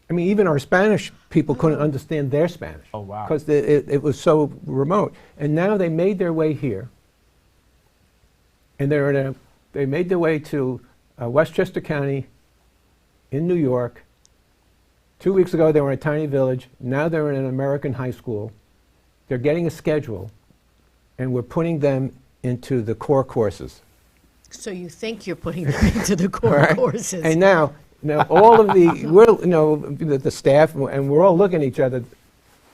I mean, even our Spanish people couldn't understand their Spanish. Oh, wow. Because it was so remote. And now they made their way here, and they made their way to Westchester County in New York. 2 weeks ago, they were in a tiny village. Now they're in an American high school. They're getting a schedule, and we're putting them into the core courses. So you think you're putting them into the core courses. And now all of the staff, and we're all looking at each other,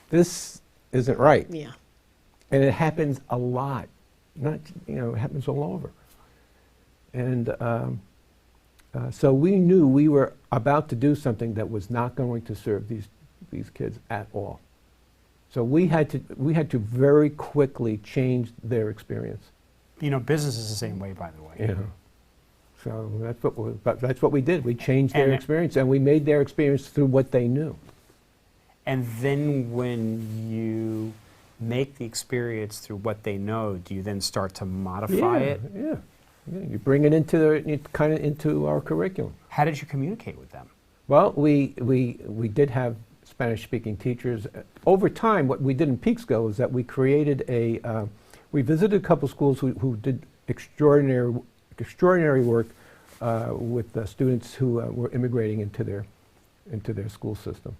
this isn't right. Yeah. And it happens a lot. It happens all over. And so we knew we were about to do something that was not going to serve these kids at all. So we had to very quickly change their experience. You know, business is the same way, by the way. Yeah. So that's what we did. We changed their experience, and we made their experience through what they knew. And then when you make the experience through what they know, do you then start to modify it? Yeah. You bring it into our curriculum. How did you communicate with them? Well, we did have Spanish-speaking teachers. Over time, what we did in Peekskill is that we created we visited a couple schools who did extraordinary work with the students who were immigrating into their school system.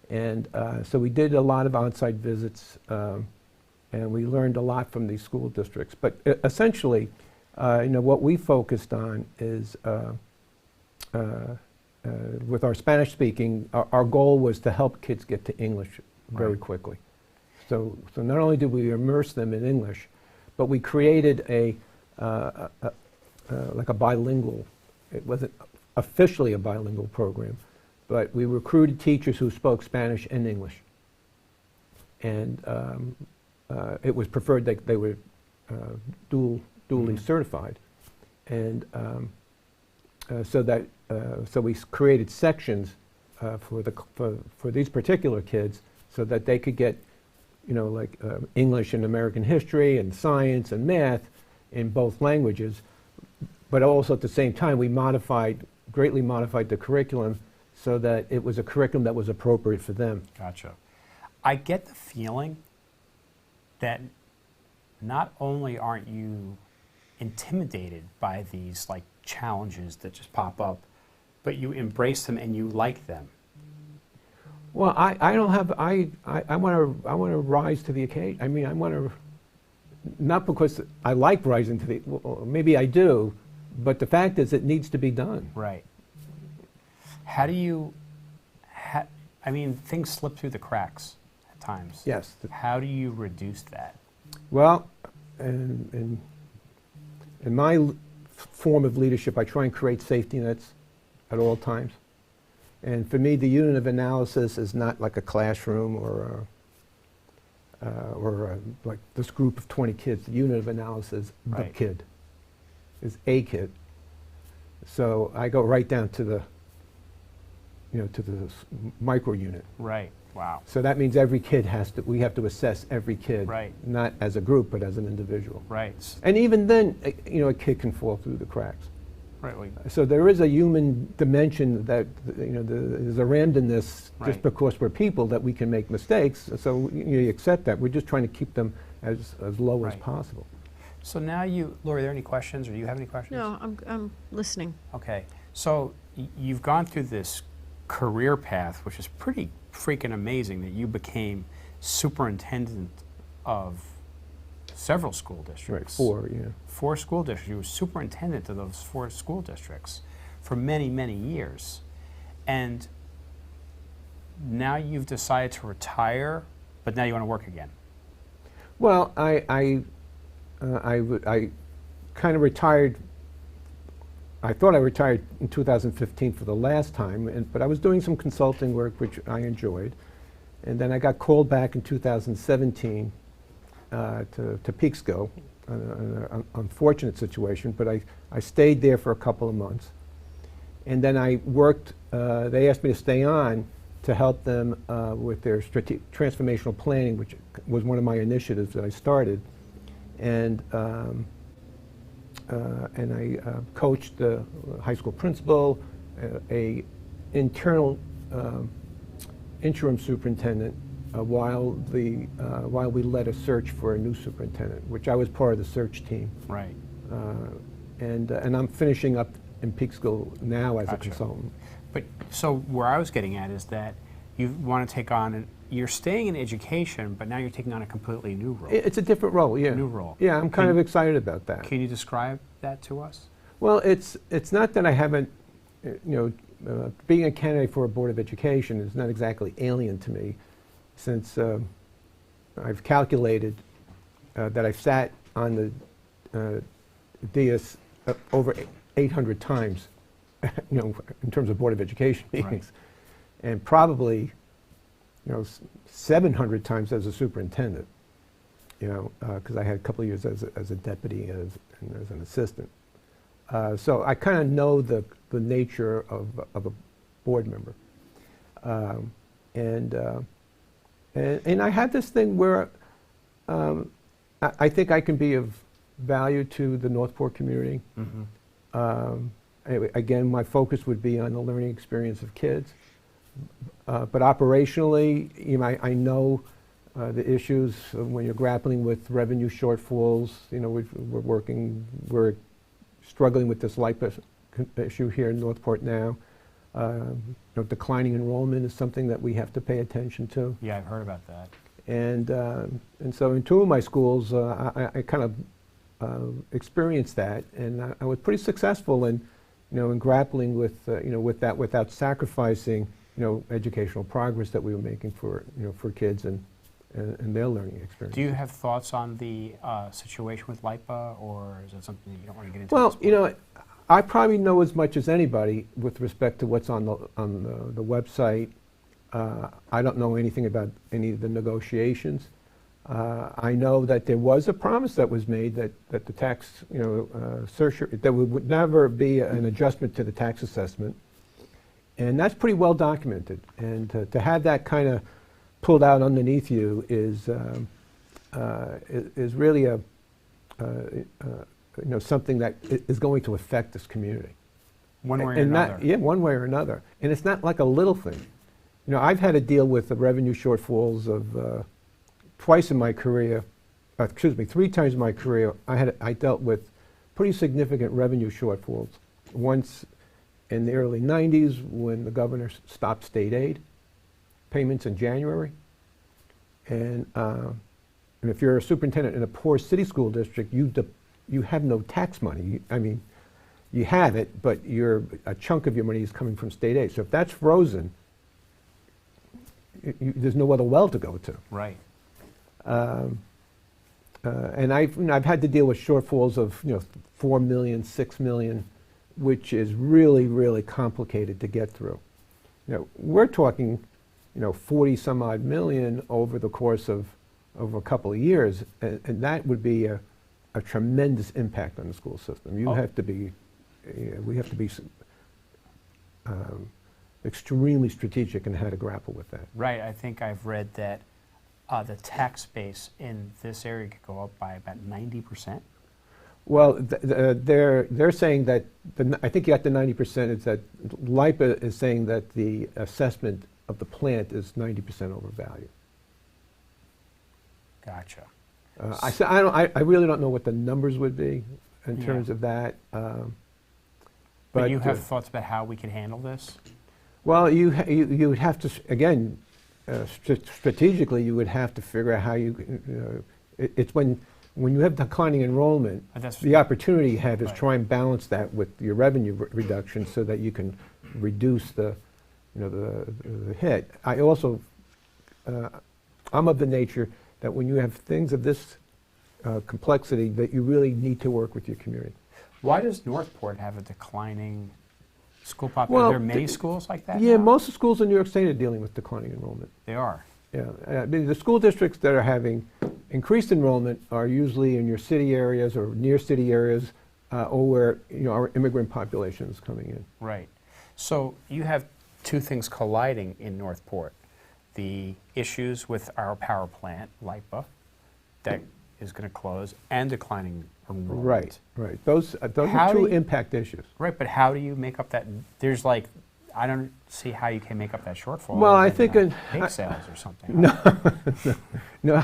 And so we did a lot of on-site visits, and we learned a lot from these school districts. But essentially, what we focused on is with our Spanish speaking, our goal was to help kids get to English very Right. quickly. So not only did we immerse them in English, but we created like a bilingual, it wasn't officially a bilingual program, but we recruited teachers who spoke Spanish and English. And it was preferred that they were duly certified. And so we created sections for these particular kids so that they could get, like English and American history and science and math in both languages. But also at the same time, we greatly modified the curriculum so that it was a curriculum that was appropriate for them. Gotcha. I get the feeling that not only aren't you intimidated by these like challenges that just pop up, but you embrace them and you like them. Well, I don't have, I want to rise to the occasion. I mean, I want to, not because I like rising to the, well, maybe I do, but the fact is it needs to be done. Right. How do you, I mean, things slip through the cracks at times. Yes. How do you reduce that? Well, in my form of leadership, I try and create safety nets at all times. And for me, the unit of analysis is not like a classroom or like this group of 20 kids. The unit of analysis, Right. the kid, is a kid. So I go right down to the, to the micro unit. Right. Wow. So that means every kid we have to assess every kid, Right. not as a group, but as an individual. Right. And even then, a kid can fall through the cracks. Right. Well, So there is a human dimension that, there's a randomness Right. just because we're people that we can make mistakes. So you accept that. We're just trying to keep them as low as Right. possible. so now Lori, are there any questions or do you have any questions? No, I'm listening. Okay. So you've gone through this career path, which is pretty freaking amazing that you became superintendent of several school districts. Right, 4 school districts. You were superintendent of those 4 school districts for many, many years. And now you've decided to retire, but now you want to work again. Well, I kind of retired. I thought I retired in 2015 for the last time, but I was doing some consulting work, which I enjoyed. And then I got called back in 2017 to Peekskill, an unfortunate situation, but I stayed there for a couple of months. And then I worked, they asked me to stay on to help them with their transformational planning, which was one of my initiatives that I started. And I coached the high school principal, a internal interim superintendent, while we led a search for a new superintendent, which I was part of the search team. Right. And I'm finishing up in Peekskill now as a Gotcha. consultant. But so where I was getting at is that you want to take on, you're staying in education, but now you're taking on a completely new role. It's a different role, yeah. New role. Yeah, I'm kind of excited about that. Can you describe that to us? Well, it's not that I haven't, being a candidate for a Board of Education is not exactly alien to me, since I've calculated that I've sat on the dais over 800 times, in terms of Board of Education meetings, and probably, 700 times as a superintendent, because I had a couple of years as a deputy and as an assistant. So I kind of know the nature of a board member. And I had this thing where I think I can be of value to the Northport community. Mm-hmm. Anyway, again, my focus would be on the learning experience of kids. But operationally, I know the issues when you're grappling with revenue shortfalls. We're struggling with this LIPA issue here in Northport now. Declining enrollment is something that we have to pay attention to. Yeah, I've heard about that. And so in 2 of my schools, I kind of experienced that, and I was pretty successful in in grappling with, with that without sacrificing, educational progress that we were making for, for kids and their learning experience. Do you have thoughts on the situation with LIPA, or is that something that you don't want to get into? Well, I probably know as much as anybody with respect to what's on the website. I don't know anything about any of the negotiations. I know that there was a promise that was made that the tax, there would never be an adjustment to the tax assessment, and that's pretty well documented. And to have that kind of pulled out underneath you is really something that is going to affect this community. One way or another. Yeah, one way or another. And it's not like a little thing. I've had to deal with the revenue shortfalls of twice in my career, 3 times in my career. I dealt with pretty significant revenue shortfalls. Once in the early 90s when the governor stopped state aid payments in January. And if you're a superintendent in a poor city school district, you have no tax money. You have it, but a chunk of your money is coming from state aid. So if that's frozen, there's no other well to go to. Right. And I've had to deal with shortfalls of 4 million, 6 million, which is really, really complicated to get through. We're talking 40 some odd million over the course of a couple of years, and that would be a tremendous impact on the school system. We have to be extremely strategic in how to grapple with that. Right. I think I've read that the tax base in this area could go up by about 90%. Well, they're saying that I think you got the 90% is that LIPA is saying that the assessment of the plant is 90% overvalued. Gotcha. I really don't know what the numbers would be in terms of that. But you have thoughts about how we can handle this? Well, you would have to, again, strategically, you would have to figure out how it's when you have declining enrollment, the opportunity you have is try and balance that with your revenue reduction so that you can reduce the hit. I also, I'm of the nature that when you have things of this complexity, that you really need to work with your community. Why does Northport have a declining school population? Well, are there many schools like that Yeah, now? most of the schools in New York State are dealing with declining enrollment. They are. Yeah, the school districts that are having increased enrollment are usually in your city areas or near city areas, or where our immigrant population is coming in. Right. So you have two things colliding in Northport: the issues with our power plant, LIPA, that is going to close, and declining enrollment. Right. Those are two impact issues. Right, but how do you make up that? I don't see how you can make up that shortfall. Well, I think bake sales or something. No.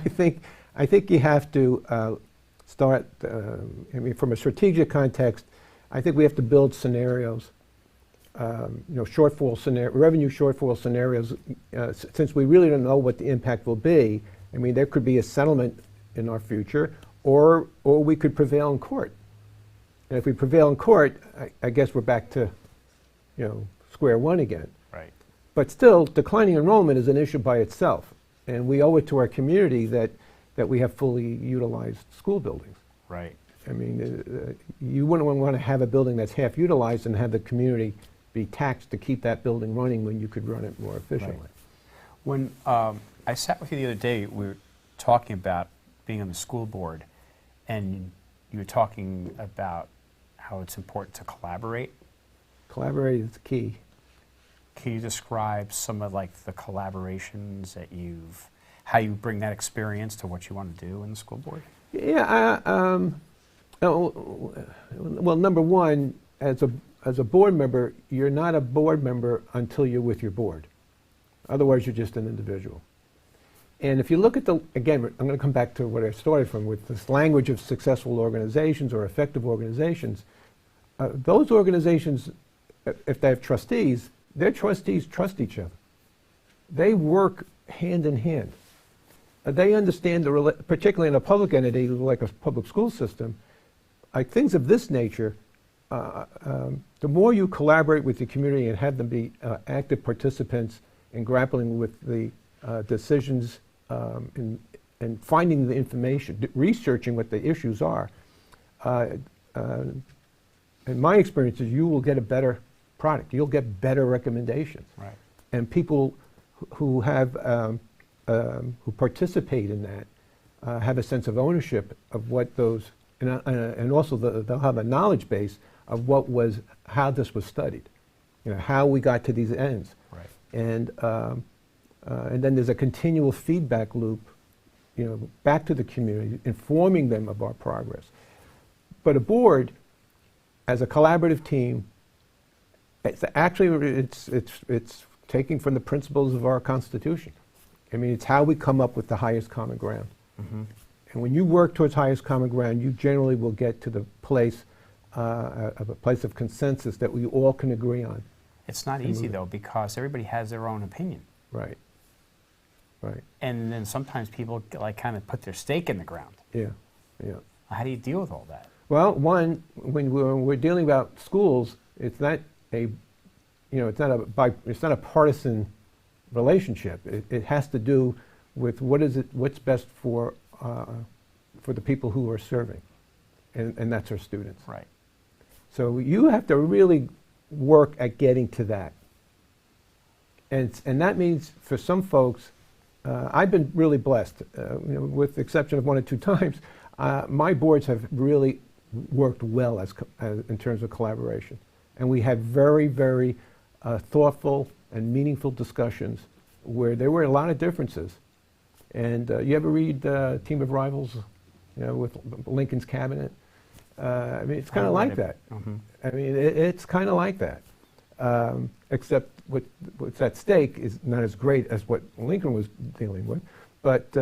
I think you have to start. From a strategic context, I think we have to build scenarios. Revenue shortfall scenarios. Since we really don't know what the impact will be, there could be a settlement in our future, or we could prevail in court. And if we prevail in court, I guess we're back to, square one again. Right. But still, declining enrollment is an issue by itself, and we owe it to our community that we have fully utilized school buildings. Right. You wouldn't want to have a building that's half utilized and have the community be taxed to keep that building running when you could run it more efficiently. Right. When I sat with you the other day, we were talking about being on the school board, and you were talking about how it's important to collaborate. Collaborate is key. Can you describe some of the collaborations that how you bring that experience to what you want to do in the school board? Yeah, well, number one, as a board member, you're not a board member until you're with your board. Otherwise, you're just an individual. And if you look at again, I'm going to come back to what I started from with this language of successful organizations or effective organizations. Those organizations, if they have trustees, their trustees trust each other. They work hand in hand. They understand, particularly in a public entity like a public school system, things of this nature, the more you collaborate with the community and have them be active participants in grappling with the decisions and finding the information, researching what the issues are, in my experience, is you will get a better product. You'll get better recommendations. Right. And people who have who participate in that have a sense of ownership of what those, and also they'll have a knowledge base of how this was studied, how we got to these ends. Right. And then there's a continual feedback loop, back to the community, informing them of our progress. But a board, as a collaborative team, it's taking from the principles of our Constitution. I mean, it's how we come up with the highest common ground. Mm-hmm. And when you work towards highest common ground, you generally will get to the place of a place of consensus that we all can agree on. It's not easy, though, because everybody has their own opinion. Right. Right. And then sometimes people kind of put their stake in the ground. Yeah. Yeah. How do you deal with all that? Well, one, when we're dealing about schools, it's not a partisan relationship. It has to do with what's best for the people who are serving, and that's our students. Right. So you have to really work at getting to that, and that means for some folks, I've been really blessed. With the exception of 1 or 2 times, my boards have really worked well as in terms of collaboration, and we had very, very thoughtful and meaningful discussions where there were a lot of differences. And you ever read Team of Rivals, with Lincoln's Cabinet? I mean, it's kind of like that. Mm-hmm. I mean, it's kind of like that, except what's at stake is not as great as what Lincoln was dealing with, but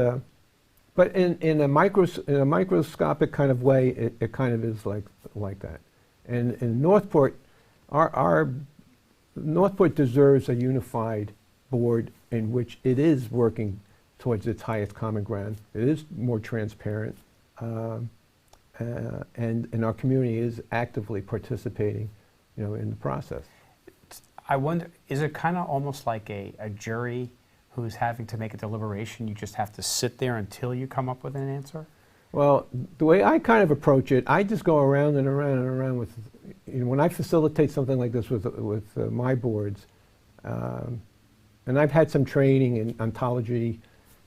in a microscopic kind of way, it kind of is like that. And in Northport, our Northport deserves a unified board in which it is working towards its highest common ground. It is more transparent, and our community is actively participating, in the process. I wonder, is it kind of almost like a jury who's having to make a deliberation? You just have to sit there until you come up with an answer? Well, the way I kind of approach it, I just go around and around and around with, when I facilitate something like this with my boards, and I've had some training in ontology,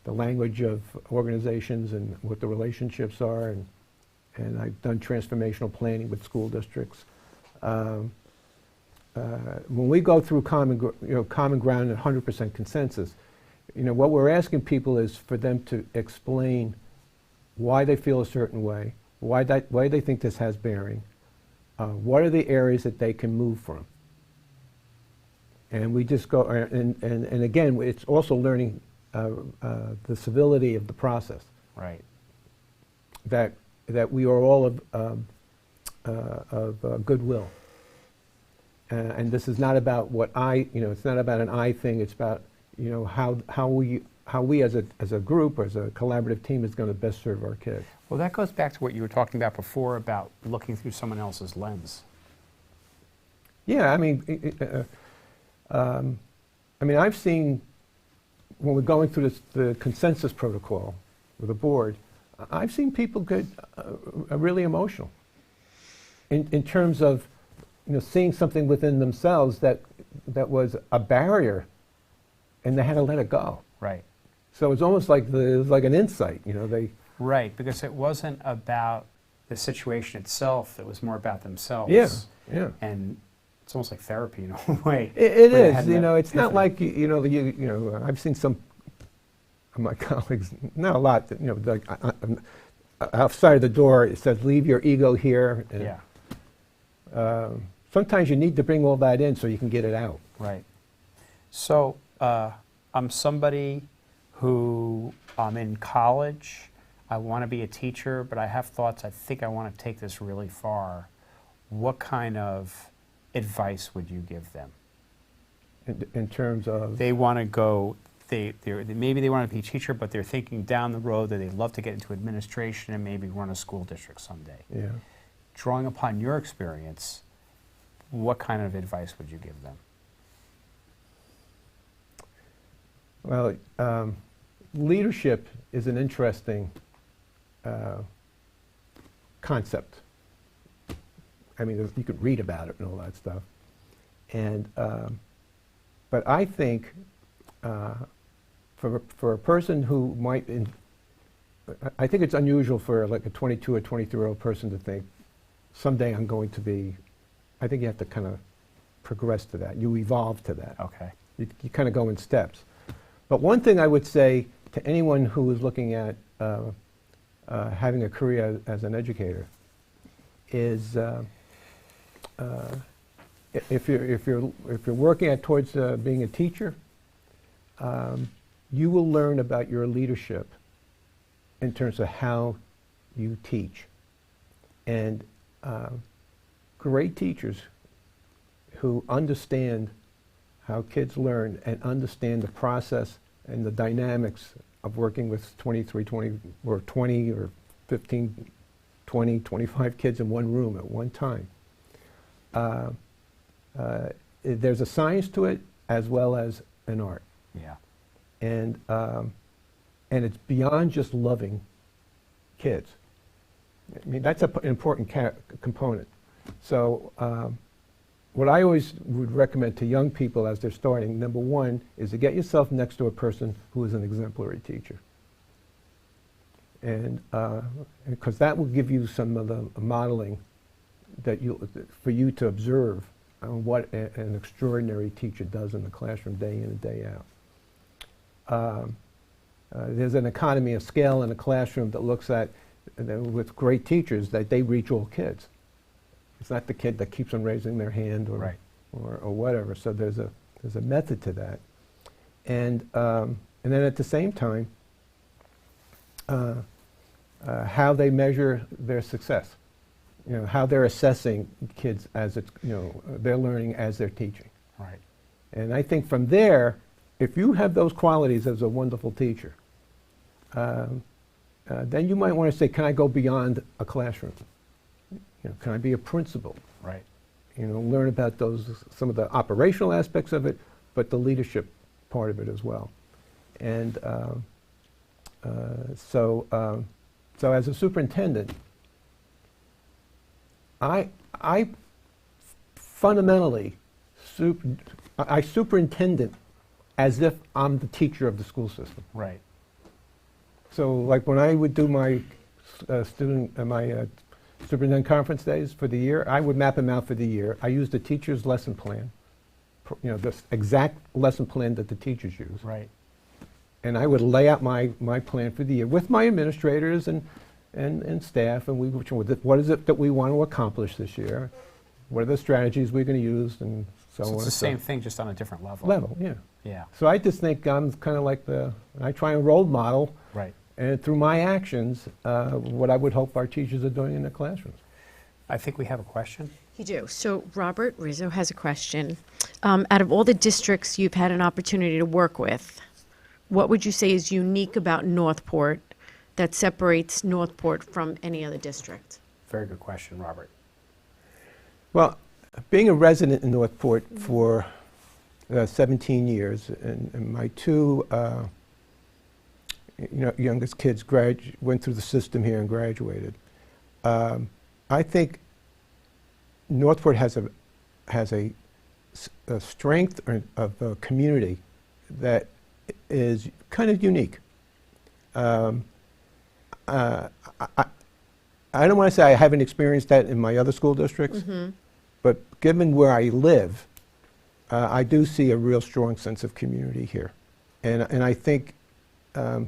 the language of organizations and what the relationships are, and I've done transformational planning with school districts. When we go through common ground and 100% consensus, what we're asking people is for them to explain why they feel a certain way, why they think this has bearing, what are the areas that they can move from. And we just go, and again, it's also learning the civility of the process. Right. That we are all of goodwill. And this is not about it's not about an I thing. It's about how we as a group, as a collaborative team, is going to best serve our kids. Well, that goes back to what you were talking about before about looking through someone else's lens. Yeah, I mean, I've seen when we're going through the consensus protocol with the board, I've seen people get really emotional in terms of seeing something within themselves that was a barrier, and they had to let it go. Right. So it's almost like it was like an insight, they. Right, because it wasn't about the situation itself; it was more about themselves. Yeah, yeah. And it's almost like therapy in a way. It is, it's not like I've seen some of my colleagues, not a lot, like outside of the door it says, "Leave your ego here." And, yeah. Sometimes you need to bring all that in so you can get it out. Right. So I'm somebody who I'm in college. I want to be a teacher, but I have thoughts. I think I want to take this really far. What kind of advice would you give them? In terms of? They want to go, maybe they want to be a teacher, but they're thinking down the road that they'd love to get into administration and maybe run a school district someday. Yeah. Drawing upon your experience, what kind of advice would you give them? Well, leadership is an interesting concept. I mean, you could read about it and all that stuff. And, but I think for a person who might, I think it's unusual for like a 22 or 23-year-old person to think, someday I'm going to be, I think you have to kind of progress to that. You evolve to that. Okay. You kind of go in steps. But one thing I would say to anyone who is looking at having a career as an educator is if you're working towards being a teacher, you will learn about your leadership in terms of how you teach. And great teachers who understand how kids learn and understand the process and the dynamics of working with 20 or 15, 20, 25 kids in one room at one time. There's a science to it as well as an art. Yeah. And it's beyond just loving kids. I mean, that's an important component. So what I always would recommend to young people as they're starting, number one, is to get yourself next to a person who is an exemplary teacher. And because that will give you some of the modeling that for you to observe on what an extraordinary teacher does in the classroom day in and day out. There's an economy of scale in a classroom that looks at, with great teachers, that they reach all kids. It's not the kid that keeps on raising their hand or, right. or whatever. So there's a method to that. And then at the same time, how they measure their success. You know, how they're assessing kids as it's, they're learning as they're teaching. Right. And I think from there, if you have those qualities as a wonderful teacher, then you might want to say, can I go beyond a classroom? Can I be a principal? Right. Learn about some of the operational aspects of it, but the leadership part of it as well. And so as a superintendent, I fundamentally I superintendent as if I'm the teacher of the school system. Right. So like when I would do my superintendent conference days for the year, I would map them out for the year. I used the teacher's lesson plan, the exact lesson plan that the teachers use. Right. And I would lay out my plan for the year with my administrators and staff, and what is it that we want to accomplish this year? What are the strategies we're going to use, and so on. It's the same thing, just on a different level. Yeah. Yeah. So I just think I'm kind of like I try and role model, right. And through my actions, what I would hope our teachers are doing in their classrooms. I think we have a question. You do. So Robert Rizzo has a question. Out of all the districts you've had an opportunity to work with, what would you say is unique about Northport that separates Northport from any other district? Very good question, Robert. Well, being a resident in Northport for 17 years, and my two youngest kids went through the system here and graduated, I think Northport has a strength of a community that is kind of unique. I don't want to say I haven't experienced that in my other school districts, mm-hmm. But given where I live, I do see a real strong sense of community here. And I think, I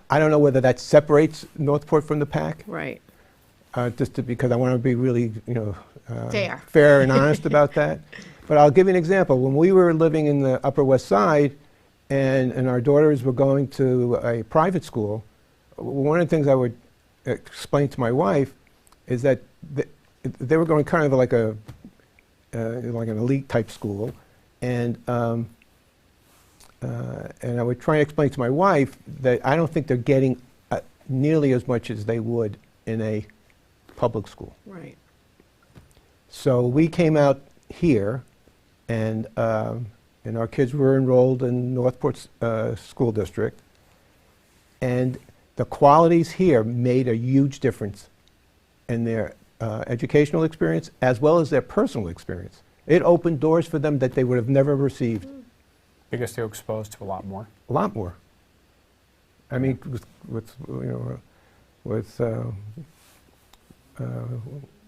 don't know whether that separates Northport from the pack. Right. Because I want to be really, fair and honest about that. But I'll give you an example. When we were living in the Upper West Side and our daughters were going to a private school, one of the things I would explain to my wife is that they were going kind of like an elite type school, and I would try and explain to my wife that I don't think they're getting nearly as much as they would in a public school. Right. So we came out here, and our kids were enrolled in Northport School District, and the qualities here made a huge difference in their educational experience as well as their personal experience. It opened doors for them that they would have never received. Because they're exposed to a lot more. A lot more. I mean, with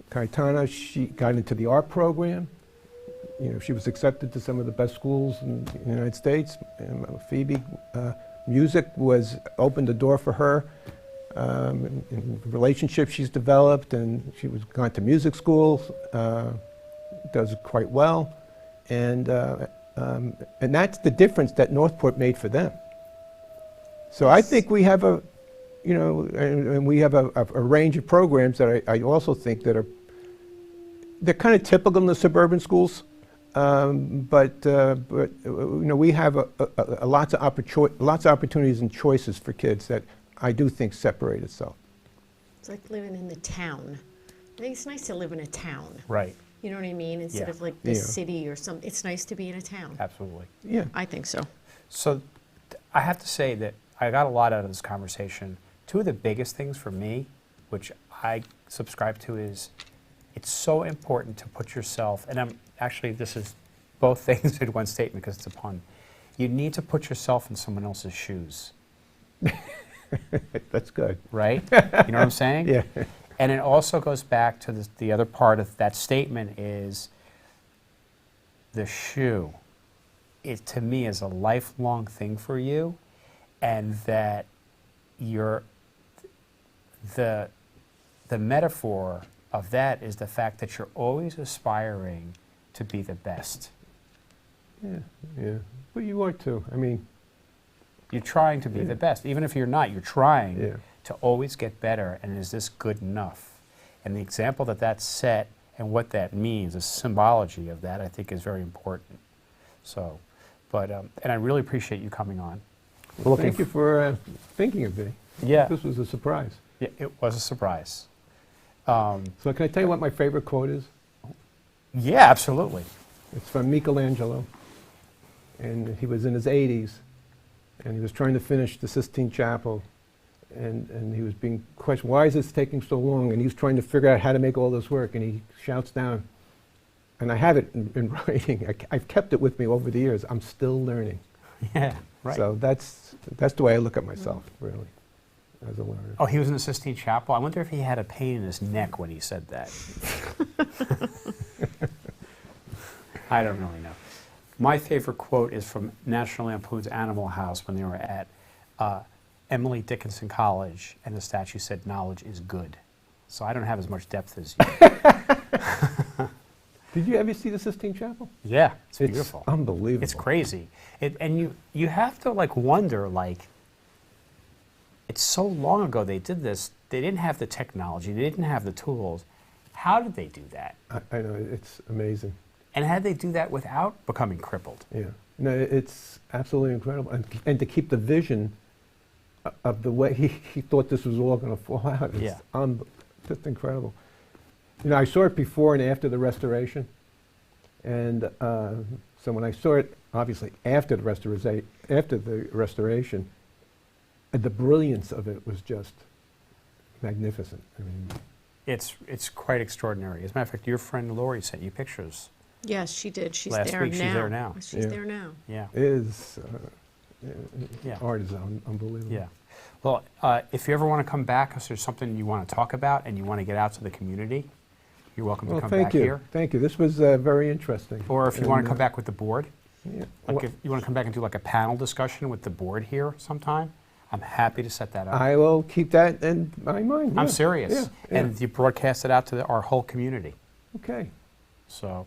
Kaitana, she got into the art program. You know, she was accepted to some of the best schools in the United States. And Phoebe, music was opened the door for her. In relationships she's developed, and she was gone to music school, does quite well, and that's the difference that Northport made for them. So I think we have a, you know, and we have a range of programs that I also think that they're kind of typical in the suburban schools, but you know, we have lots of opportunities and choices for kids that I do think separate itself. It's like living in the town. I think it's nice to live in a town. Right. You know what I mean? Instead of like the city or something. It's nice to be in a town. Absolutely. Yeah. I think so. So I have to say that I got a lot out of this conversation. Two of the biggest things for me, which I subscribe to, is it's so important to put yourself, and I'm actually, this is both things in one statement because it's a pun. You need to put yourself in someone else's shoes. That's good. Right? You know what I'm saying? Yeah. And it also goes back to the other part of that statement is the shoe. It, to me, is a lifelong thing for you, and that the metaphor of that is the fact that you're always aspiring to be the best. Yeah, yeah. Well, you are too. I mean, you're trying to be the best. Even if you're not, you're trying to always get better, and is this good enough? And the example that that's set and what that means, the symbology of that, I think is very important. So, but, and I really appreciate you coming on. Well, thank you for thinking of me. Yeah. This was a surprise. Yeah, it was a surprise. So can I tell you what my favorite quote is? Yeah, absolutely. It's from Michelangelo, and he was in his 80s, and he was trying to finish the Sistine Chapel, and he was being questioned, why is this taking so long? And he was trying to figure out how to make all this work, and he shouts down, and I have it in writing. I've kept it with me over the years. I'm still learning. Yeah, right. So that's the way I look at myself, really, as a learner. Oh, he was in the Sistine Chapel? I wonder if he had a pain in his neck when he said that. I don't really know. My favorite quote is from National Lampoon's Animal House when they were at Emily Dickinson College, and the statue said, "Knowledge is good." So I don't have as much depth as you. Did you ever see the Sistine Chapel? Yeah, it's beautiful. Unbelievable. It's crazy. And you have to like wonder, like, it's so long ago they did this. They didn't have the technology. They didn't have the tools. How did they do that? I know, it's amazing. And how did they do that without becoming crippled? Yeah. No, it's absolutely incredible. And to keep the vision of the way he thought this was all going to fall out. It's just incredible. You know, I saw it before and after the restoration. And so when I saw it, obviously, after the restoration, the brilliance of it was just magnificent. I mean, it's quite extraordinary. As a matter of fact, your friend Lori sent you pictures. Yes, she did. She's Last there week, now. she's there now. She's there now. Yeah. it is, Yeah. art is unbelievable. Yeah. Well, if you ever want to come back, because there's something you want to talk about and you want to get out to the community, you're welcome to come back here. Thank you. This was very interesting. Or if you want to come back with the board, Yeah. like if you want to come back and do like a panel discussion with the board here sometime, I'm happy to set that up. I will keep that in my mind. I'm yeah. serious. Yeah. And you broadcast it out to our whole community. Okay. So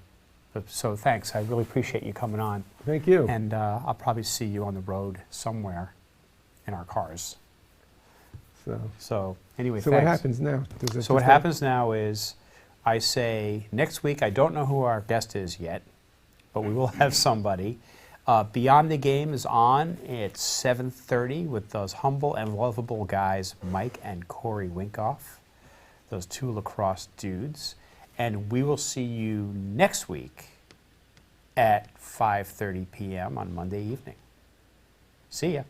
thanks. I really appreciate you coming on. Thank you. And I'll probably see you on the road somewhere in our cars. So anyway, so thanks. what happens now? So what happens now is I say next week, I don't know who our guest is yet, but we will have somebody. Beyond the Game is on. It's 7:30 with those humble and lovable guys, Mike and Corey Winkoff, those two lacrosse dudes. And we will see you next week at 5:30 p.m. on Monday evening. See ya.